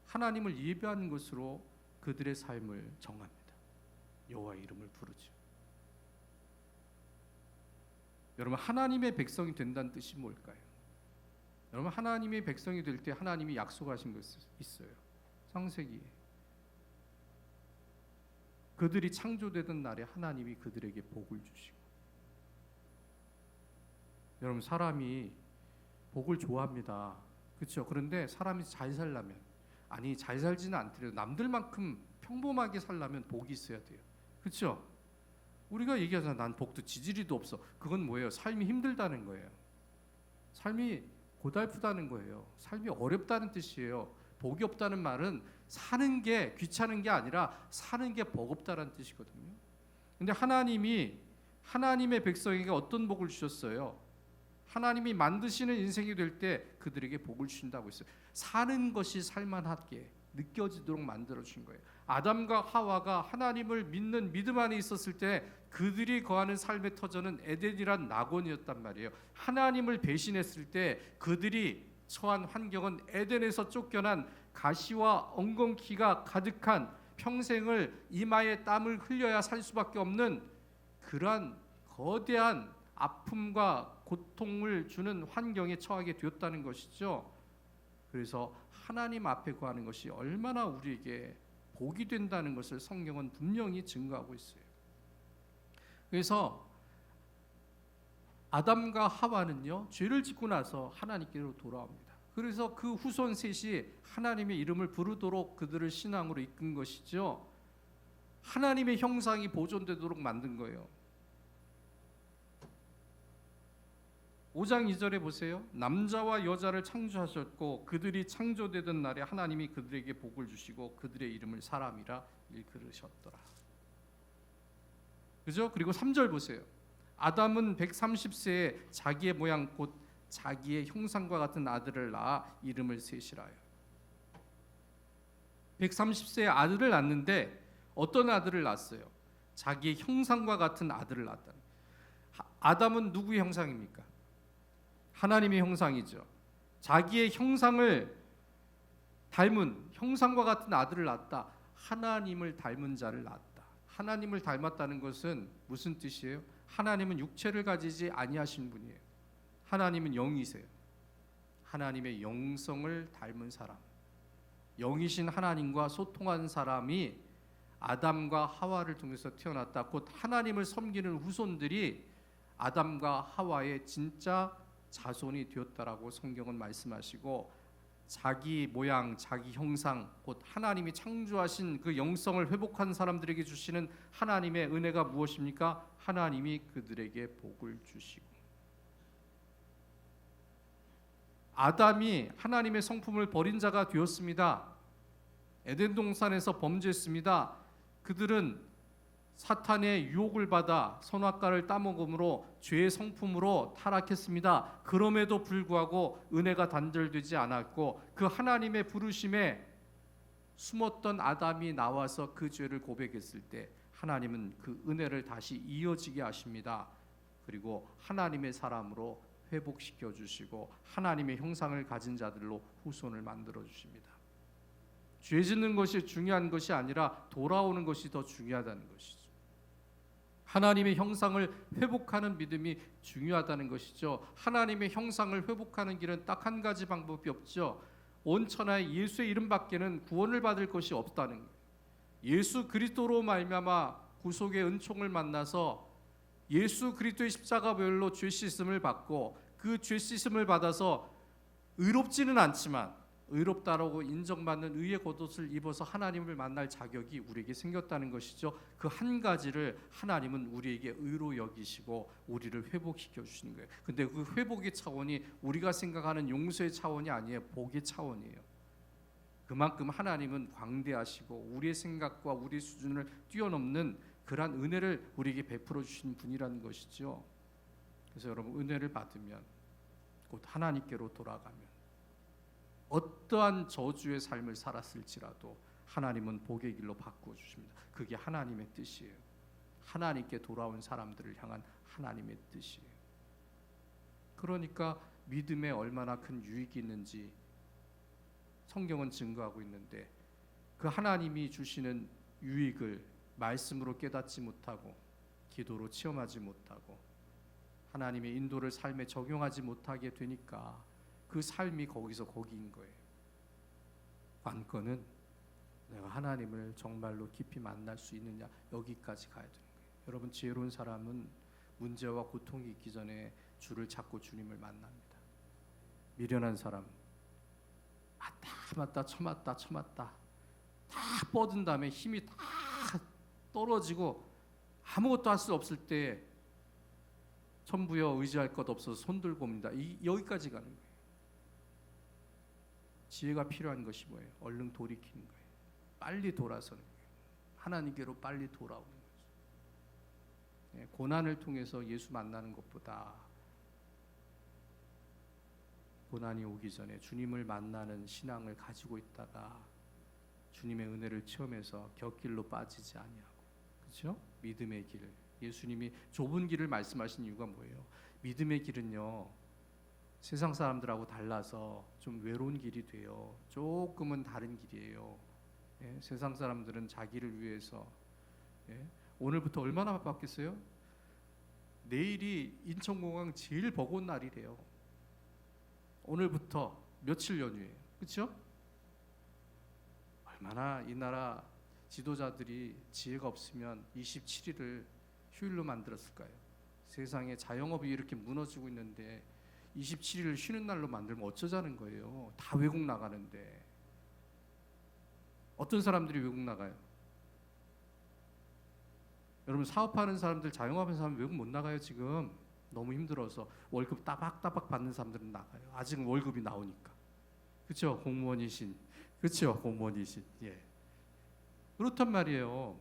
하나님을 예배하는 것으로 그들의 삶을 정합니다. 여호와의 이름을 부르죠. 여러분, 하나님의 백성이 된다는 뜻이 뭘까요? 여러분, 하나님의 백성이 될 때 하나님이 약속하신 것이 있어요. 창세기에 그들이 창조되던 날에 하나님이 그들에게 복을 주시고. 여러분, 사람이 복을 좋아합니다. 그렇죠? 그런데 사람이 잘 살려면, 아니 잘 살지는 않더라도 남들만큼 평범하게 살려면 복이 있어야 돼요. 그렇죠? 우리가 얘기하잖아. 난 복도 지지리도 없어. 그건 뭐예요? 삶이 힘들다는 거예요. 삶이 고달프다는 거예요. 삶이 어렵다는 뜻이에요. 복이 없다는 말은 사는 게 귀찮은 게 아니라 사는 게 버겁다는 뜻이거든요. 근데 하나님이 하나님의 백성에게 어떤 복을 주셨어요? 하나님이 만드시는 인생이 될 때 그들에게 복을 주신다고 했어요. 사는 것이 살만하게 느껴지도록 만들어 주신 거예요. 아담과 하와가 하나님을 믿는 믿음 안에 있었을 때 그들이 거하는 삶의 터전은 에덴이란 낙원이었단 말이에요. 하나님을 배신했을 때 그들이 처한 환경은 에덴에서 쫓겨난 가시와 엉겅퀴가 가득한, 평생을 이마에 땀을 흘려야 살 수밖에 없는 그러한 거대한 아픔과 고통을 주는 환경에 처하게 되었다는 것이죠. 그래서 하나님 앞에 구하는 것이 얼마나 우리에게 복이 된다는 것을 성경은 분명히 증거하고 있어요. 그래서 아담과 하와는요, 죄를 짓고 나서 하나님께로 돌아옵니다. 그래서 그 후손 셋이 하나님의 이름을 부르도록 그들을 신앙으로 이끈 것이죠. 하나님의 형상이 보존되도록 만든 거예요. 5장 2절에 보세요. 남자와 여자를 창조하셨고 그들이 창조되던 날에 하나님이 그들에게 복을 주시고 그들의 이름을 사람이라 일컬으셨더라. 그죠? 그리고 3절 보세요. 아담은 130세에 자기의 모양 곧 자기의 형상과 같은 아들을 낳아 이름을 셋이라 하여. 130세에 아들을 낳는데 어떤 아들을 낳았어요? 자기의 형상과 같은 아들을 낳았다. 아담은 누구의 형상입니까? 하나님의 형상이죠. 자기의 형상을 닮은 형상과 같은 아들을 낳았다. 하나님을 닮은 자를 낳았다. 하나님을 닮았다는 것은 무슨 뜻이에요? 하나님은 육체를 가지지 아니하신 분이에요. 하나님은 영이세요. 하나님의 영성을 닮은 사람, 영이신 하나님과 소통한 사람이 아담과 하와를 통해서 태어났다. 곧 하나님을 섬기는 후손들이 아담과 하와의 진짜 자손이 되었다라고 성경은 말씀하시고, 자기 모양, 자기 형상, 곧 하나님이 창조하신 그 영성을 회복한 사람들에게 주시는 하나님의 은혜가 무엇입니까? 하나님이 그들에게 복을 주시고, 아담이 하나님의 성품을 버린 자가 되었습니다. 에덴 동산에서 범죄했습니다. 그들은 사탄의 유혹을 받아 선악과를 따먹음으로 죄의 성품으로 타락했습니다. 그럼에도 불구하고 은혜가 단절되지 않았고, 그 하나님의 부르심에 숨었던 아담이 나와서 그 죄를 고백했을 때 하나님은 그 은혜를 다시 이어지게 하십니다. 그리고 하나님의 사람으로 회복시켜 주시고 하나님의 형상을 가진 자들로 후손을 만들어 주십니다. 죄 짓는 것이 중요한 것이 아니라 돌아오는 것이 더 중요하다는 것이죠. 하나님의 형상을 회복하는 믿음이 중요하다는 것이죠. 하나님의 형상을 회복하는 길은 딱 한 가지 방법이 없죠. 온 천하에 예수의 이름밖에는 구원을 받을 것이 없다는 거예요. 예수 그리스도로 말미암아 구속의 은총을 만나서 예수 그리스도의 십자가 보혈로 죄 씻음을 받고, 그 죄 씻음을 받아서 의롭지는 않지만 의롭다라고 인정받는 의의 겉옷을 입어서 하나님을 만날 자격이 우리에게 생겼다는 것이죠. 그 한 가지를 하나님은 우리에게 의로 여기시고 우리를 회복시켜 주시는 거예요. 근데 그 회복의 차원이 우리가 생각하는 용서의 차원이 아니에요. 복의 차원이에요. 그만큼 하나님은 광대하시고 우리의 생각과 우리의 수준을 뛰어넘는 그러한 은혜를 우리에게 베풀어 주신 분이라는 것이죠. 그래서 여러분, 은혜를 받으면 곧 하나님께로 돌아가면 어떠한 저주의 삶을 살았을지라도 하나님은 복의 길로 바꾸어 주십니다. 그게 하나님의 뜻이에요. 하나님께 돌아온 사람들을 향한 하나님의 뜻이에요. 그러니까 믿음에 얼마나 큰 유익이 있는지 성경은 증거하고 있는데, 그 하나님이 주시는 유익을 말씀으로 깨닫지 못하고 기도로 체험하지 못하고 하나님의 인도를 삶에 적용하지 못하게 되니까 그 삶이 거기서 거기인 거예요. 관건은 내가 하나님을 정말로 깊이 만날 수 있느냐, 여기까지 가야 되는 거예요. 여러분, 지혜로운 사람은 문제와 고통이 있기 전에 주를 찾고 주님을 만납니다. 미련한 사람 맞다 쳐맞다 다 뻗은 다음에 힘이 다 떨어지고 아무것도 할 수 없을 때 천부여 의지할 것 없어서 손 들고 옵니다. 여기까지 가는 거예요. 지혜가 필요한 것이 뭐예요? 얼른 돌이키는 거예요. 빨리 돌아서는 거예요. 하나님께로 빨리 돌아오는 거죠. 고난을 통해서 예수 만나는 것보다 고난이 오기 전에 주님을 만나는 신앙을 가지고 있다가 주님의 은혜를 체험해서 곁길로 빠지지 아니하고, 그렇죠? 믿음의 길, 예수님이 좁은 길을 말씀하신 이유가 뭐예요? 믿음의 길은요, 세상 사람들하고 달라서 좀 외로운 길이 돼요. 조금은 다른 길이에요. 세상 사람들은 자기를 위해서 오늘부터 얼마나 바빴겠어요? 내일이 인천공항 제일 버거운 날이래요. 오늘부터 며칠 연휴예요. 그렇죠? 얼마나 이 나라 지도자들이 지혜가 없으면 27일을 휴일로 만들었을까요? 세상에 자영업이 이렇게 무너지고 있는데 27일을 쉬는 날로 만들면 어쩌자는 거예요. 다 외국 나가는데. 어떤 사람들이 외국 나가요? 여러분, 사업하는 사람들, 자영업하는 사람 외국 못 나가요 지금. 너무 힘들어서 월급 따박따박 받는 사람들은 나가요. 아직은 월급이 나오니까. 그렇죠? 공무원이신. 그렇죠? 공무원이신. 예. 그렇단 말이에요.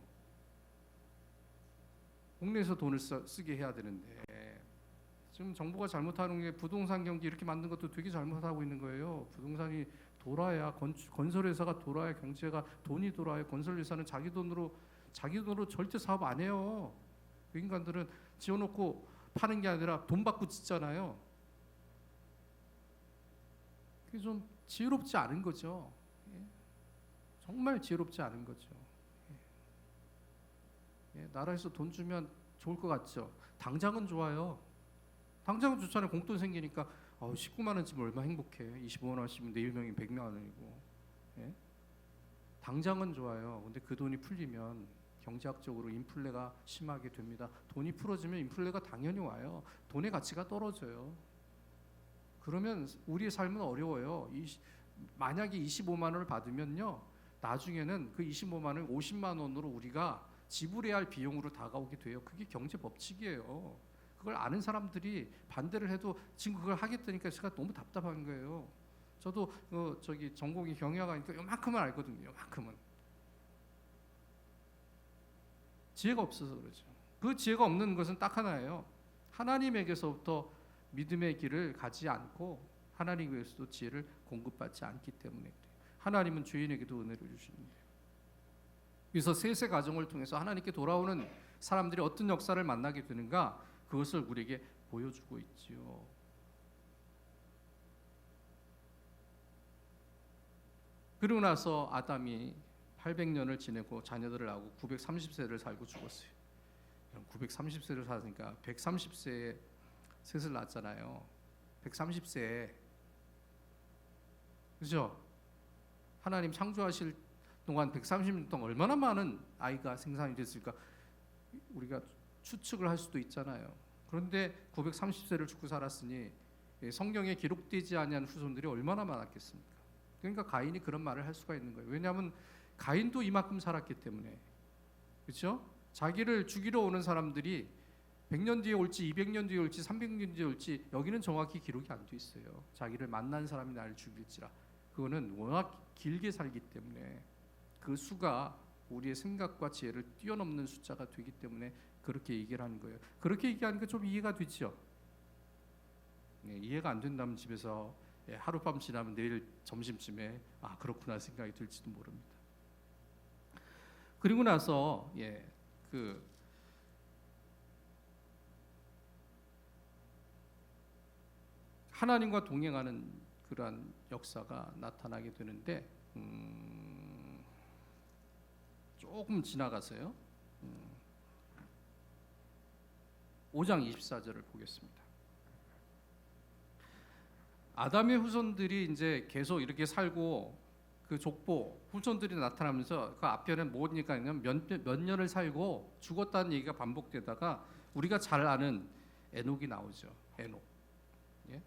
국내에서 돈을 쓰게 해야 되는데 지금 정부가 잘못하는 게 부동산 경기 이렇게 만든 것도 되게 잘못하고 있는 거예요. 부동산이 돌아야 건설회사가 돌아야 경제가 돈이 돌아야 건설회사는 자기 돈으로 절대 사업 안 해요. 그 인간들은 지어놓고 파는 게 아니라 돈 받고 짓잖아요. 그게 좀 지혜롭지 않은 거죠. 예. 정말 지혜롭지 않은 거죠. 예. 나라에서 돈 주면 좋을 것 같죠. 당장은 좋아요. 당장은 좋잖아요. 공돈 생기니까 19만 원쯤 얼마 행복해. 25만 원씩이면 내 일명이 100만 원이고. 예? 당장은 좋아요. 근데 그 돈이 풀리면 경제학적으로 인플레가 심하게 됩니다. 돈이 풀어지면 인플레가 당연히 와요. 돈의 가치가 떨어져요. 그러면 우리의 삶은 어려워요. 만약에 25만 원을 받으면요, 나중에는 그 25만 원을 50만 원으로 우리가 지불해야 할 비용으로 다가오게 돼요. 그게 경제 법칙이에요. 그걸 아는 사람들이 반대를 해도 지금 그걸 하겠다니까 제가 너무 답답한 거예요. 저도 전공이 경영학이니까 요만큼은 알거든요. 요만큼은. 지혜가 없어서 그러죠. 그 지혜가 없는 것은 딱 하나예요. 하나님에게서부터 믿음의 길을 가지 않고 하나님에게서도 지혜를 공급받지 않기 때문에 하나님은 죄인에게도 은혜를 주시는데요. 그래서 셋의 가정을 통해서 하나님께 돌아오는 사람들이 어떤 역사를 만나게 되는가, 그것을 우리에게 보여주고 있지요. 그러고 나서 아담이 800년을 지내고 자녀들을 낳고 930세를 살고 죽었어요. 930세를 살았으니까 130세에 셋을 낳았잖아요. 130세에, 그죠? 하나님 창조하실 동안 130년 동안 얼마나 많은 아이가 생산이 됐을까 우리가 추측을 할 수도 있잖아요. 그런데 930세를 죽고 살았으니 성경에 기록되지 아니한 후손들이 얼마나 많았겠습니까? 그러니까 가인이 그런 말을 할 수가 있는 거예요. 왜냐하면 가인도 이만큼 살았기 때문에. 그렇죠? 자기를 죽이러 오는 사람들이 100년 뒤에 올지 200년 뒤에 올지 300년 뒤에 올지 여기는 정확히 기록이 안 돼 있어요. 자기를 만난 사람이 나를 죽일지라. 그거는 워낙 길게 살기 때문에 그 수가 우리의 생각과 지혜를 뛰어넘는 숫자가 되기 때문에 그렇게 얘기를 하는 거예요. 그렇게 얘기하니까 좀 이해가 되죠. 네, 이해가 안 된다면 집에서 하룻밤 지나면 내일 점심쯤에 그렇구나 생각이 들지도 모릅니다. 그리고 나서 하나님과 동행하는 그러한 역사가 나타나게 되는데 조금 지나가서요. 5장 24절을 보겠습니다. 아담의 후손들이 이제 계속 이렇게 살고 그 족보 후손들이 나타나면서 그 앞에는 뭐니까 몇 년을 살고 죽었다는 얘기가 반복되다가 우리가 잘 아는 에녹이 나오죠. 에녹. 예?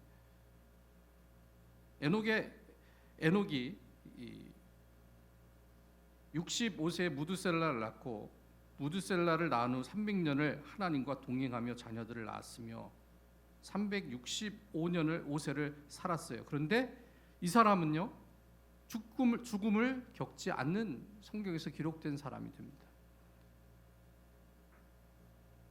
에녹이 65세에 무드셀라를 낳고 무드셀라를 낳은 후 300년을 하나님과 동행하며 자녀들을 낳았으며 365년을 5세를 살았어요. 그런데 이 사람은요, 죽음을 겪지 않는 성경에서 기록된 사람이 됩니다.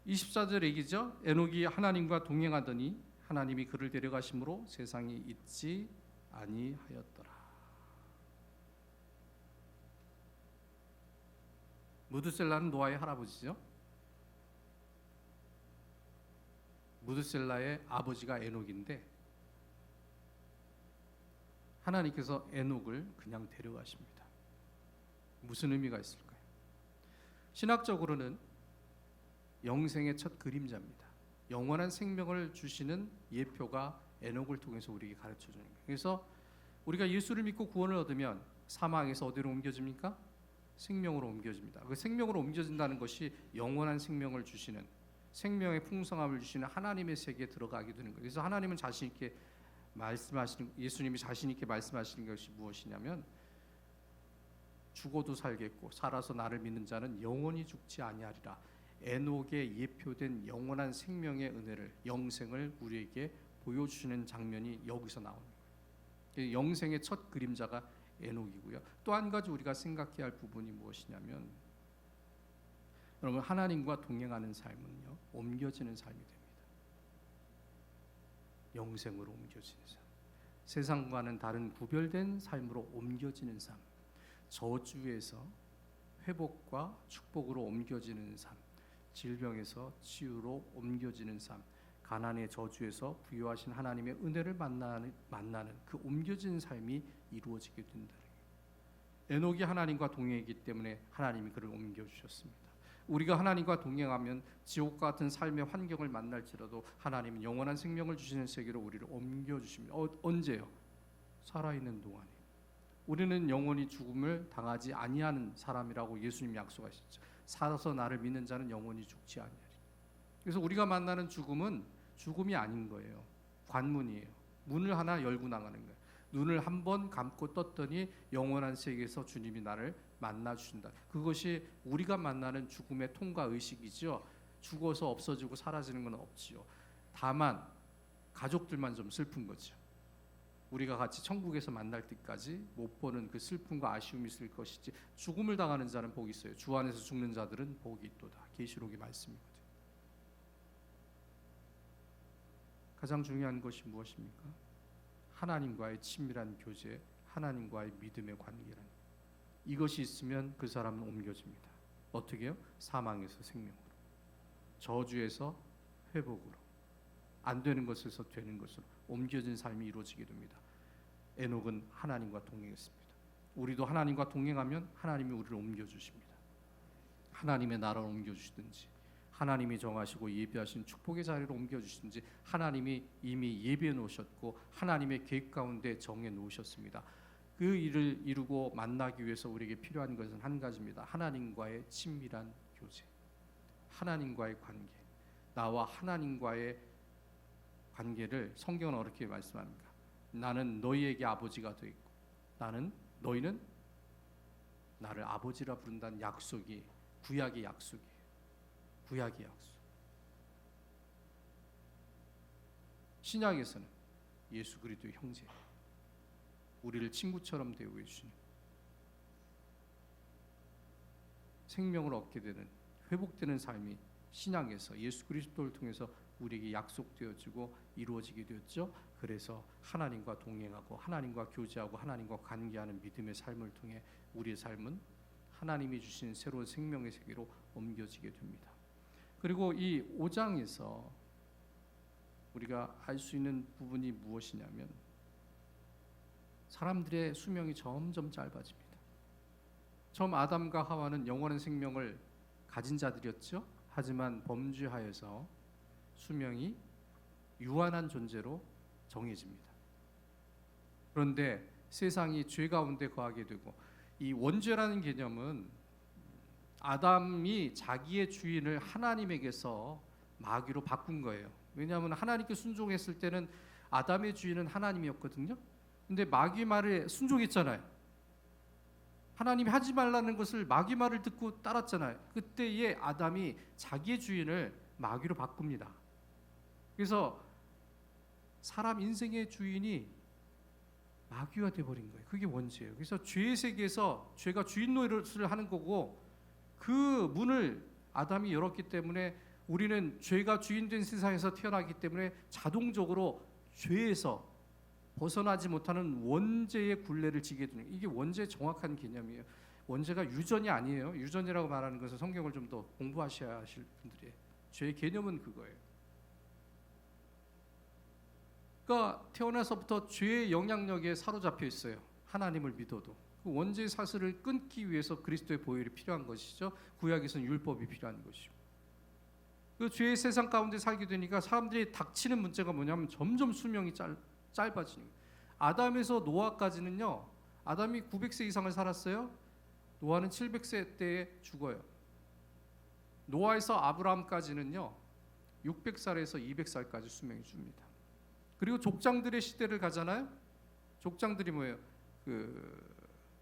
24절 얘기죠. 에녹이 하나님과 동행하더니 하나님이 그를 데려가심으로 세상이 있지 아니하였더라. 무드셀라는 노아의 할아버지죠. 무드셀라의 아버지가 에녹인데 하나님께서 에녹을 그냥 데려가십니다. 무슨 의미가 있을까요? 신학적으로는 영생의 첫 그림자입니다. 영원한 생명을 주시는 예표가 에녹을 통해서 우리에게 가르쳐 주는 거예요. 그래서 우리가 예수를 믿고 구원을 얻으면 사망에서 어디로 옮겨집니까? 생명으로 옮겨집니다. 그 생명으로 옮겨진다는 것이 영원한 생명을 주시는, 생명의 풍성함을 주시는 하나님의 세계에 들어가게 되는 거예요. 그래서 하나님은 자신 있게 말씀하시는, 예수님이 자신 있게 말씀하시는 것이 무엇이냐면 죽어도 살겠고 살아서 나를 믿는 자는 영원히 죽지 아니하리라. 에녹에 예표된 영원한 생명의 은혜를, 영생을 우리에게 보여주시는 장면이 여기서 나오는 거예요. 영생의 첫 그림자가 에녹이고요. 또 한 가지 우리가 생각해야 할 부분이 무엇이냐면, 여러분, 하나님과 동행하는 삶은요, 옮겨지는 삶이 됩니다. 영생으로 옮겨지는 삶, 세상과는 다른 구별된 삶으로 옮겨지는 삶, 저주에서 회복과 축복으로 옮겨지는 삶, 질병에서 치유로 옮겨지는 삶, 가난의 저주에서 부여하신 하나님의 은혜를 만나는 그 옮겨지는 삶이 이루어지게 된다는 거예요. 에녹이 하나님과 동행했기 때문에 하나님이 그를 옮겨주셨습니다. 우리가 하나님과 동행하면 지옥과 같은 삶의 환경을 만날지라도 하나님은 영원한 생명을 주시는 세계로 우리를 옮겨주십니다. 언제요? 살아있는 동안에. 우리는 영원히 죽음을 당하지 아니하는 사람이라고 예수님 약속하셨죠. 살아서 나를 믿는 자는 영원히 죽지 아니하리. 그래서 우리가 만나는 죽음은 죽음이 아닌 거예요. 관문이에요. 문을 하나 열고 나가는 거예요. 눈을 한번 감고 떴더니 영원한 세계에서 주님이 나를 만나 주신다. 그것이 우리가 만나는 죽음의 통과 의식이죠. 죽어서 없어지고 사라지는 건 없지요. 다만 가족들만 좀 슬픈 거죠. 우리가 같이 천국에서 만날 때까지 못 보는 그 슬픔과 아쉬움이 있을 것이지, 죽음을 당하는 자는 복이 있어요. 주 안에서 죽는 자들은 복이 있도다. 계시록의 말씀이거든요. 가장 중요한 것이 무엇입니까? 하나님과의 친밀한 교제, 하나님과의 믿음의 관계라는, 이것이 있으면 그 사람은 옮겨집니다. 어떻게요? 사망에서 생명으로, 저주에서 회복으로, 안 되는 것에서 되는 것으로 옮겨진 삶이 이루어지게 됩니다. 에녹은 하나님과 동행했습니다. 우리도 하나님과 동행하면 하나님이 우리를 옮겨주십니다. 하나님의 나라로 옮겨주시든지, 하나님이 정하시고 예비하신 축복의 자리로 옮겨주시든지, 하나님이 이미 예비해 놓으셨고 하나님의 계획 가운데 정해 놓으셨습니다. 그 일을 이루고 만나기 위해서 우리에게 필요한 것은 한 가지입니다. 하나님과의 친밀한 교제, 하나님과의 관계. 나와 하나님과의 관계를 성경은 어떻게 말씀합니까? 나는 너희에게 아버지가 되고 너희는 나를 아버지라 부른다는 약속이 구약의 약속이에요. 구약의 약속. 신약에서는 예수 그리스도의 형제, 우리를 친구처럼 대우해 주시는, 생명을 얻게 되는, 회복되는 삶이 신약에서 예수 그리스도를 통해서 우리에게 약속되어지고 이루어지게 되었죠. 그래서 하나님과 동행하고 하나님과 교제하고 하나님과 관계하는 믿음의 삶을 통해 우리의 삶은 하나님이 주신 새로운 생명의 세계로 옮겨지게 됩니다. 그리고 이 5장에서 우리가 알 수 있는 부분이 무엇이냐면, 사람들의 수명이 점점 짧아집니다. 처음 아담과 하와는 영원한 생명을 가진 자들이었죠. 하지만 범죄하여서 수명이 유한한 존재로 정해집니다. 그런데 세상이 죄 가운데 거하게 되고, 이 원죄라는 개념은 아담이 자기의 주인을 하나님에게서 마귀로 바꾼 거예요. 왜냐하면 하나님께 순종했을 때는 아담의 주인은 하나님이었거든요. 근데 마귀 말에 순종했잖아요. 하나님이 하지 말라는 것을 마귀 말을 듣고 따랐잖아요. 그때의 아담이 자기의 주인을 마귀로 바꿉니다. 그래서 사람 인생의 주인이 마귀가 되어버린 거예요. 그게 원죄예요. 그래서 죄의 세계에서 죄가 주인 노릇을 하는 거고, 그 문을 아담이 열었기 때문에 우리는 죄가 주인된 세상에서 태어나기 때문에 자동적으로 죄에서 벗어나지 못하는 원죄의 굴레를 지게 되는, 이게 원죄의 정확한 개념이에요. 원죄가 유전이 아니에요. 유전이라고 말하는 것은 성경을 좀 더 공부하셔야 하실 분들이에요. 죄의 개념은 그거예요. 그러니까 태어나서부터 죄의 영향력에 사로잡혀 있어요. 하나님을 믿어도. 그 원죄의 사슬을 끊기 위해서 그리스도의 보혈이 필요한 것이죠. 구약에서는 율법이 필요한 것이고. 그 죄의 세상 가운데 살게 되니까 사람들이 닥치는 문제가 뭐냐면 점점 수명이 짧아지는 거예요. 아담에서 노아까지는요, 아담이 900세 이상을 살았어요. 노아는 700세 때에 죽어요. 노아에서 아브라함까지는요 600살에서 200살까지 수명이 줍니다. 그리고 족장들의 시대를 가잖아요. 족장들이 뭐예요?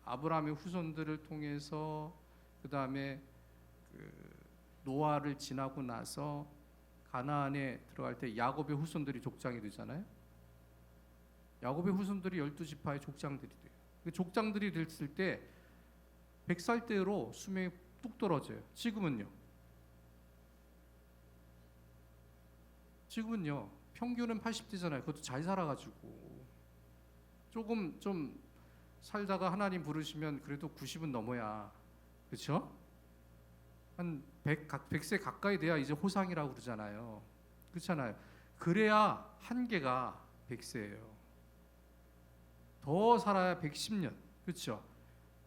아브라함의 후손들을 통해서 그 다음에 노아를 지나고 나서 가나안에 들어갈 때 야곱의 후손들이 족장이 되잖아요. 야곱의 후손들이 12지파의 족장들이 돼요. 그 족장들이 됐을 때 100살 때로 수명이 뚝 떨어져요. 지금은요 평균은 80대잖아요. 그것도 잘 살아가지고 조금 좀 살다가 하나님 부르시면 그래도 90은 넘어야, 그렇죠? 한 100세 가까이 돼야 이제 호상이라고 그러잖아요. 그렇잖아요. 그래야 한계가 100세예요. 더 살아야 110년. 그렇죠?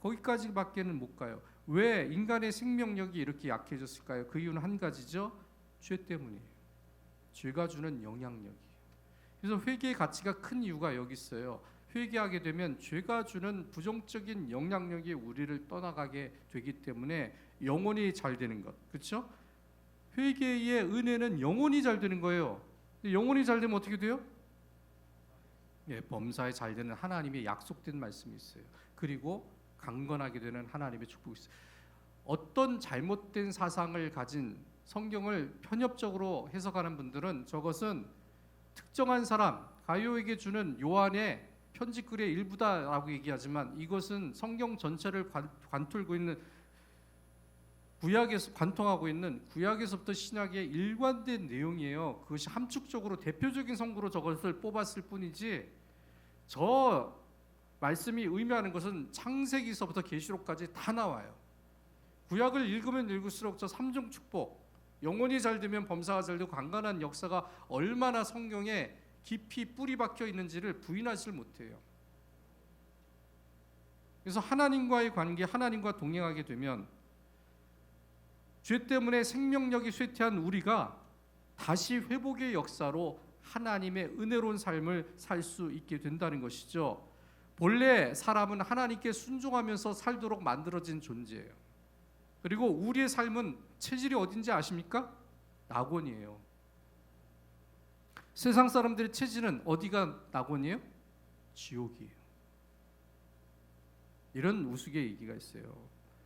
거기까지밖에는 못 가요. 왜 인간의 생명력이 이렇게 약해졌을까요? 그 이유는 한 가지죠. 죄 때문이에요. 죄가 주는 영향력이에요. 그래서 회개의 가치가 큰 이유가 여기 있어요. 회개하게 되면 죄가 주는 부정적인 영향력이 우리를 떠나가게 되기 때문에 영혼이 잘 되는 것, 그렇죠? 회개의 은혜는 영혼이 잘 되는 거예요. 영혼이 잘 되면 어떻게 돼요? 예, 범사에 잘 되는 하나님의 약속된 말씀이 있어요. 그리고 강건하게 되는 하나님의 축복이 있어요. 어떤 잘못된 사상을 가진 성경을 편협적으로 해석하는 분들은 저것은 특정한 사람, 가룟에게 주는 요한의 편지글의 일부다라고 얘기하지만 이것은 성경 전체를 관통하고 있는 구약에서 관통하고 있는 구약에서부터 신약의 일관된 내용이에요. 그것이 함축적으로 대표적인 성구로 저것을 뽑았을 뿐이지 저 말씀이 의미하는 것은 창세기서부터 계시록까지 다 나와요. 구약을 읽으면 읽을수록 저 삼중 축복, 영혼이 잘 되면 범사가 잘 되고 강건한 역사가 얼마나 성경에 깊이 뿌리 박혀 있는지를 부인하지 못해요. 그래서 하나님과의 관계, 하나님과 동행하게 되면 죄 때문에 생명력이 쇠퇴한 우리가 다시 회복의 역사로 하나님의 은혜로운 삶을 살 수 있게 된다는 것이죠. 본래 사람은 하나님께 순종하면서 살도록 만들어진 존재예요. 그리고 우리의 삶은 체질이 어딘지 아십니까? 낙원이에요. 세상 사람들의 체질은 어디가 낙원이에요? 지옥이에요. 이런 우스개 얘기가 있어요.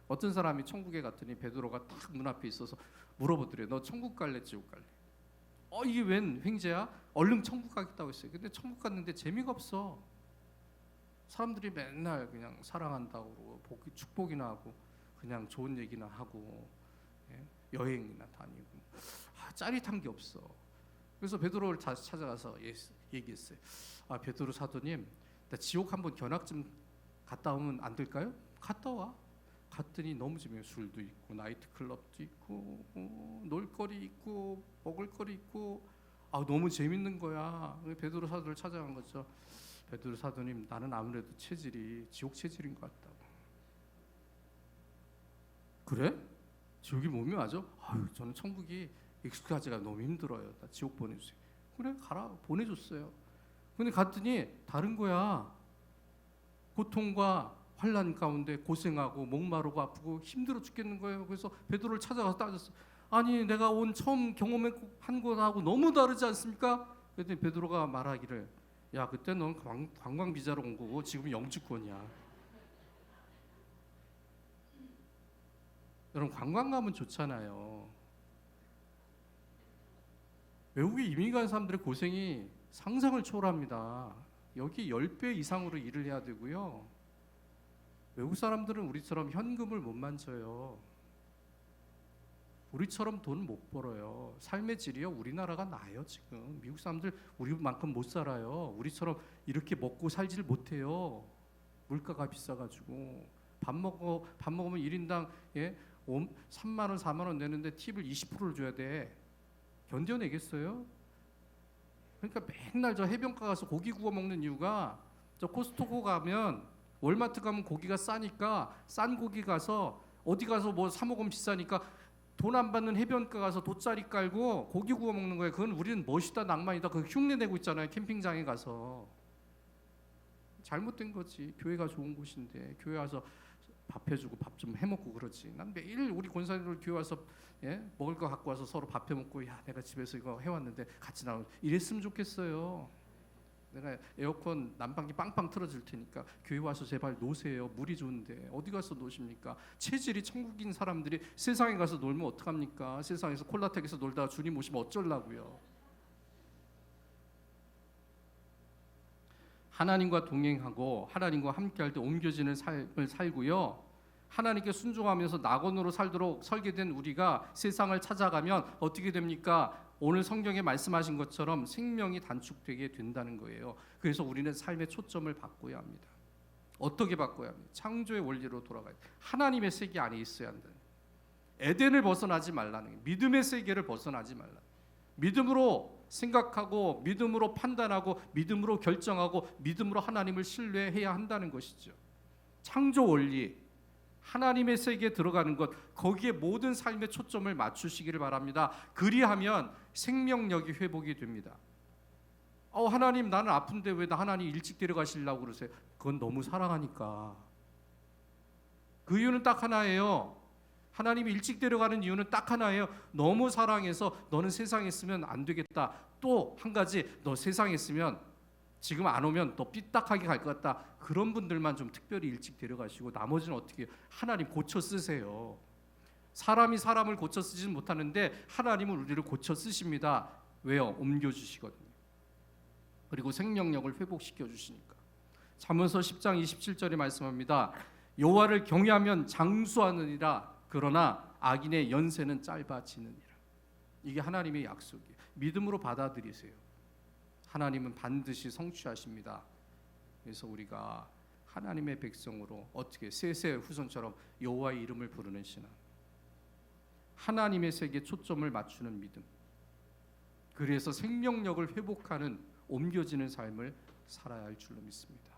어떤 사람이 천국에 갔더니 베드로가 딱 문 앞에 있어서 물어보더래요. 너 천국 갈래, 지옥 갈래? 이게 웬 횡재야? 얼른 천국 가겠다고 했어요. 근데 천국 갔는데 재미가 없어. 사람들이 맨날 그냥 사랑한다고 그러고 축복이나 하고 그냥 좋은 얘기나 하고 여행이나 다니고 짜릿한 게 없어. 그래서 베드로를 다시 찾아가서 얘기했어요. 베드로 사도님, 나 지옥 한번 견학 좀 갔다 오면 안 될까요? 갔다 와. 갔더니 너무 재미있어요. 술도 있고 나이트클럽도 있고 놀거리 있고 먹을거리 있고 너무 재밌는 거야. 베드로 사도를 찾아간 거죠. 베드로 사도님, 나는 아무래도 체질이 지옥 체질인 것 같다고. 그래? 지옥이 몸이 맞아? 저는 천국이 익숙하지가 너무 힘들어요. 나 지옥 보내주세요. 그래, 가라. 보내줬어요. 근데 갔더니 다른 거야. 고통과 환난 가운데 고생하고 목마르고 아프고 힘들어 죽겠는 거예요. 그래서 베드로를 찾아가서 따졌어. 아니, 내가 처음 경험한 것하고 너무 다르지 않습니까? 그랬더니 베드로가 말하기를, 야, 그때 넌 관광 비자로 온 거고 지금 영주권이야. 여러분, 관광 가면 좋잖아요. 외국에 이민 간 사람들의 고생이 상상을 초월합니다. 여기 10배 이상으로 일을 해야 되고요. 외국 사람들은 우리처럼 현금을 못 만져요. 우리처럼 돈 못 벌어요. 삶의 질이요, 우리나라가 나아요. 지금 미국 사람들 우리만큼 못 살아요. 우리처럼 이렇게 먹고 살지를 못해요. 물가가 비싸가지고 밥 먹으면 1인당 3만 원, 4만 원 내는데 팁을 20%를 줘야 돼. 견뎌내겠어요? 그러니까 맨날 저 해변가 가서 고기 구워 먹는 이유가, 저 코스트코 가면, 월마트 가면 고기가 싸니까 싼 고기 가서 어디 가서 뭐 사 먹으면 비싸니까 돈 안 받는 해변가 가서 돗자리 깔고 고기 구워 먹는 거예요. 그건 우리는 멋있다, 낭만이다, 그 흉내 내고 있잖아요. 캠핑장에 가서. 잘못된 거지. 교회가 좋은 곳인데 교회 와서 밥 해주고 밥 좀 해먹고 그러지. 난 매일 우리 권사님들 교회 와서 먹을 거 갖고 와서 서로 밥 해먹고, 야, 내가 집에서 이거 해왔는데 같이 나눠, 이랬으면 좋겠어요. 내가 에어컨 난방기 빵빵 틀어줄 테니까 교회 와서 제발 노세요. 물이 좋은데 어디 가서 노십니까? 체질이 천국인 사람들이 세상에 가서 놀면 어떡합니까? 세상에서 콜라텍에서 놀다가 주님 오시면 어쩌려고요? 하나님과 동행하고 하나님과 함께할 때 옮겨지는 삶을 살고요. 하나님께 순종하면서 낙원으로 살도록 설계된 우리가 세상을 찾아가면 어떻게 됩니까? 오늘 성경에 말씀하신 것처럼 생명이 단축되게 된다는 거예요. 그래서 우리는 삶의 초점을 바꿔야 합니다. 어떻게 바꿔야 합니까? 창조의 원리로 돌아가야 돼요. 하나님의 세계 안에 있어야 한다. 에덴을 벗어나지 말라는 거예요. 믿음의 세계를 벗어나지 말라. 믿음으로 생각하고 믿음으로 판단하고 믿음으로 결정하고 믿음으로 하나님을 신뢰해야 한다는 것이죠. 창조 원리, 하나님의 세계에 들어가는 것, 거기에 모든 삶의 초점을 맞추시기를 바랍니다. 그리하면 생명력이 회복이 됩니다. 하나님 나는 아픈데 왜 하나님 일찍 데려가시려고 그러세요? 그건 너무 사랑하니까. 그 이유는 딱 하나예요. 하나님이 일찍 데려가는 이유는 딱 하나예요. 너무 사랑해서 너는 세상에 있으면 안 되겠다. 또 한 가지, 너 세상에 있으면 지금 안 오면 너 삐딱하게 갈 것 같다. 그런 분들만 좀 특별히 일찍 데려가시고 나머지는 어떻게 해요? 하나님 고쳐 쓰세요. 사람이 사람을 고쳐 쓰지는 못하는데 하나님은 우리를 고쳐 쓰십니다. 왜요? 옮겨주시거든요. 그리고 생명력을 회복시켜 주시니까. 잠언서 10장 27절에 말씀합니다. 여호와를 경외하면 장수하느니라. 그러나 악인의 연세는 짧아지느니라. 이게 하나님의 약속이에요. 믿음으로 받아들이세요. 하나님은 반드시 성취하십니다. 그래서 우리가 하나님의 백성으로 어떻게 세세 후손처럼 여호와의 이름을 부르는 신앙, 하나님의 세계에 초점을 맞추는 믿음, 그래서 생명력을 회복하는 옮겨지는 삶을 살아야 할 줄로 믿습니다.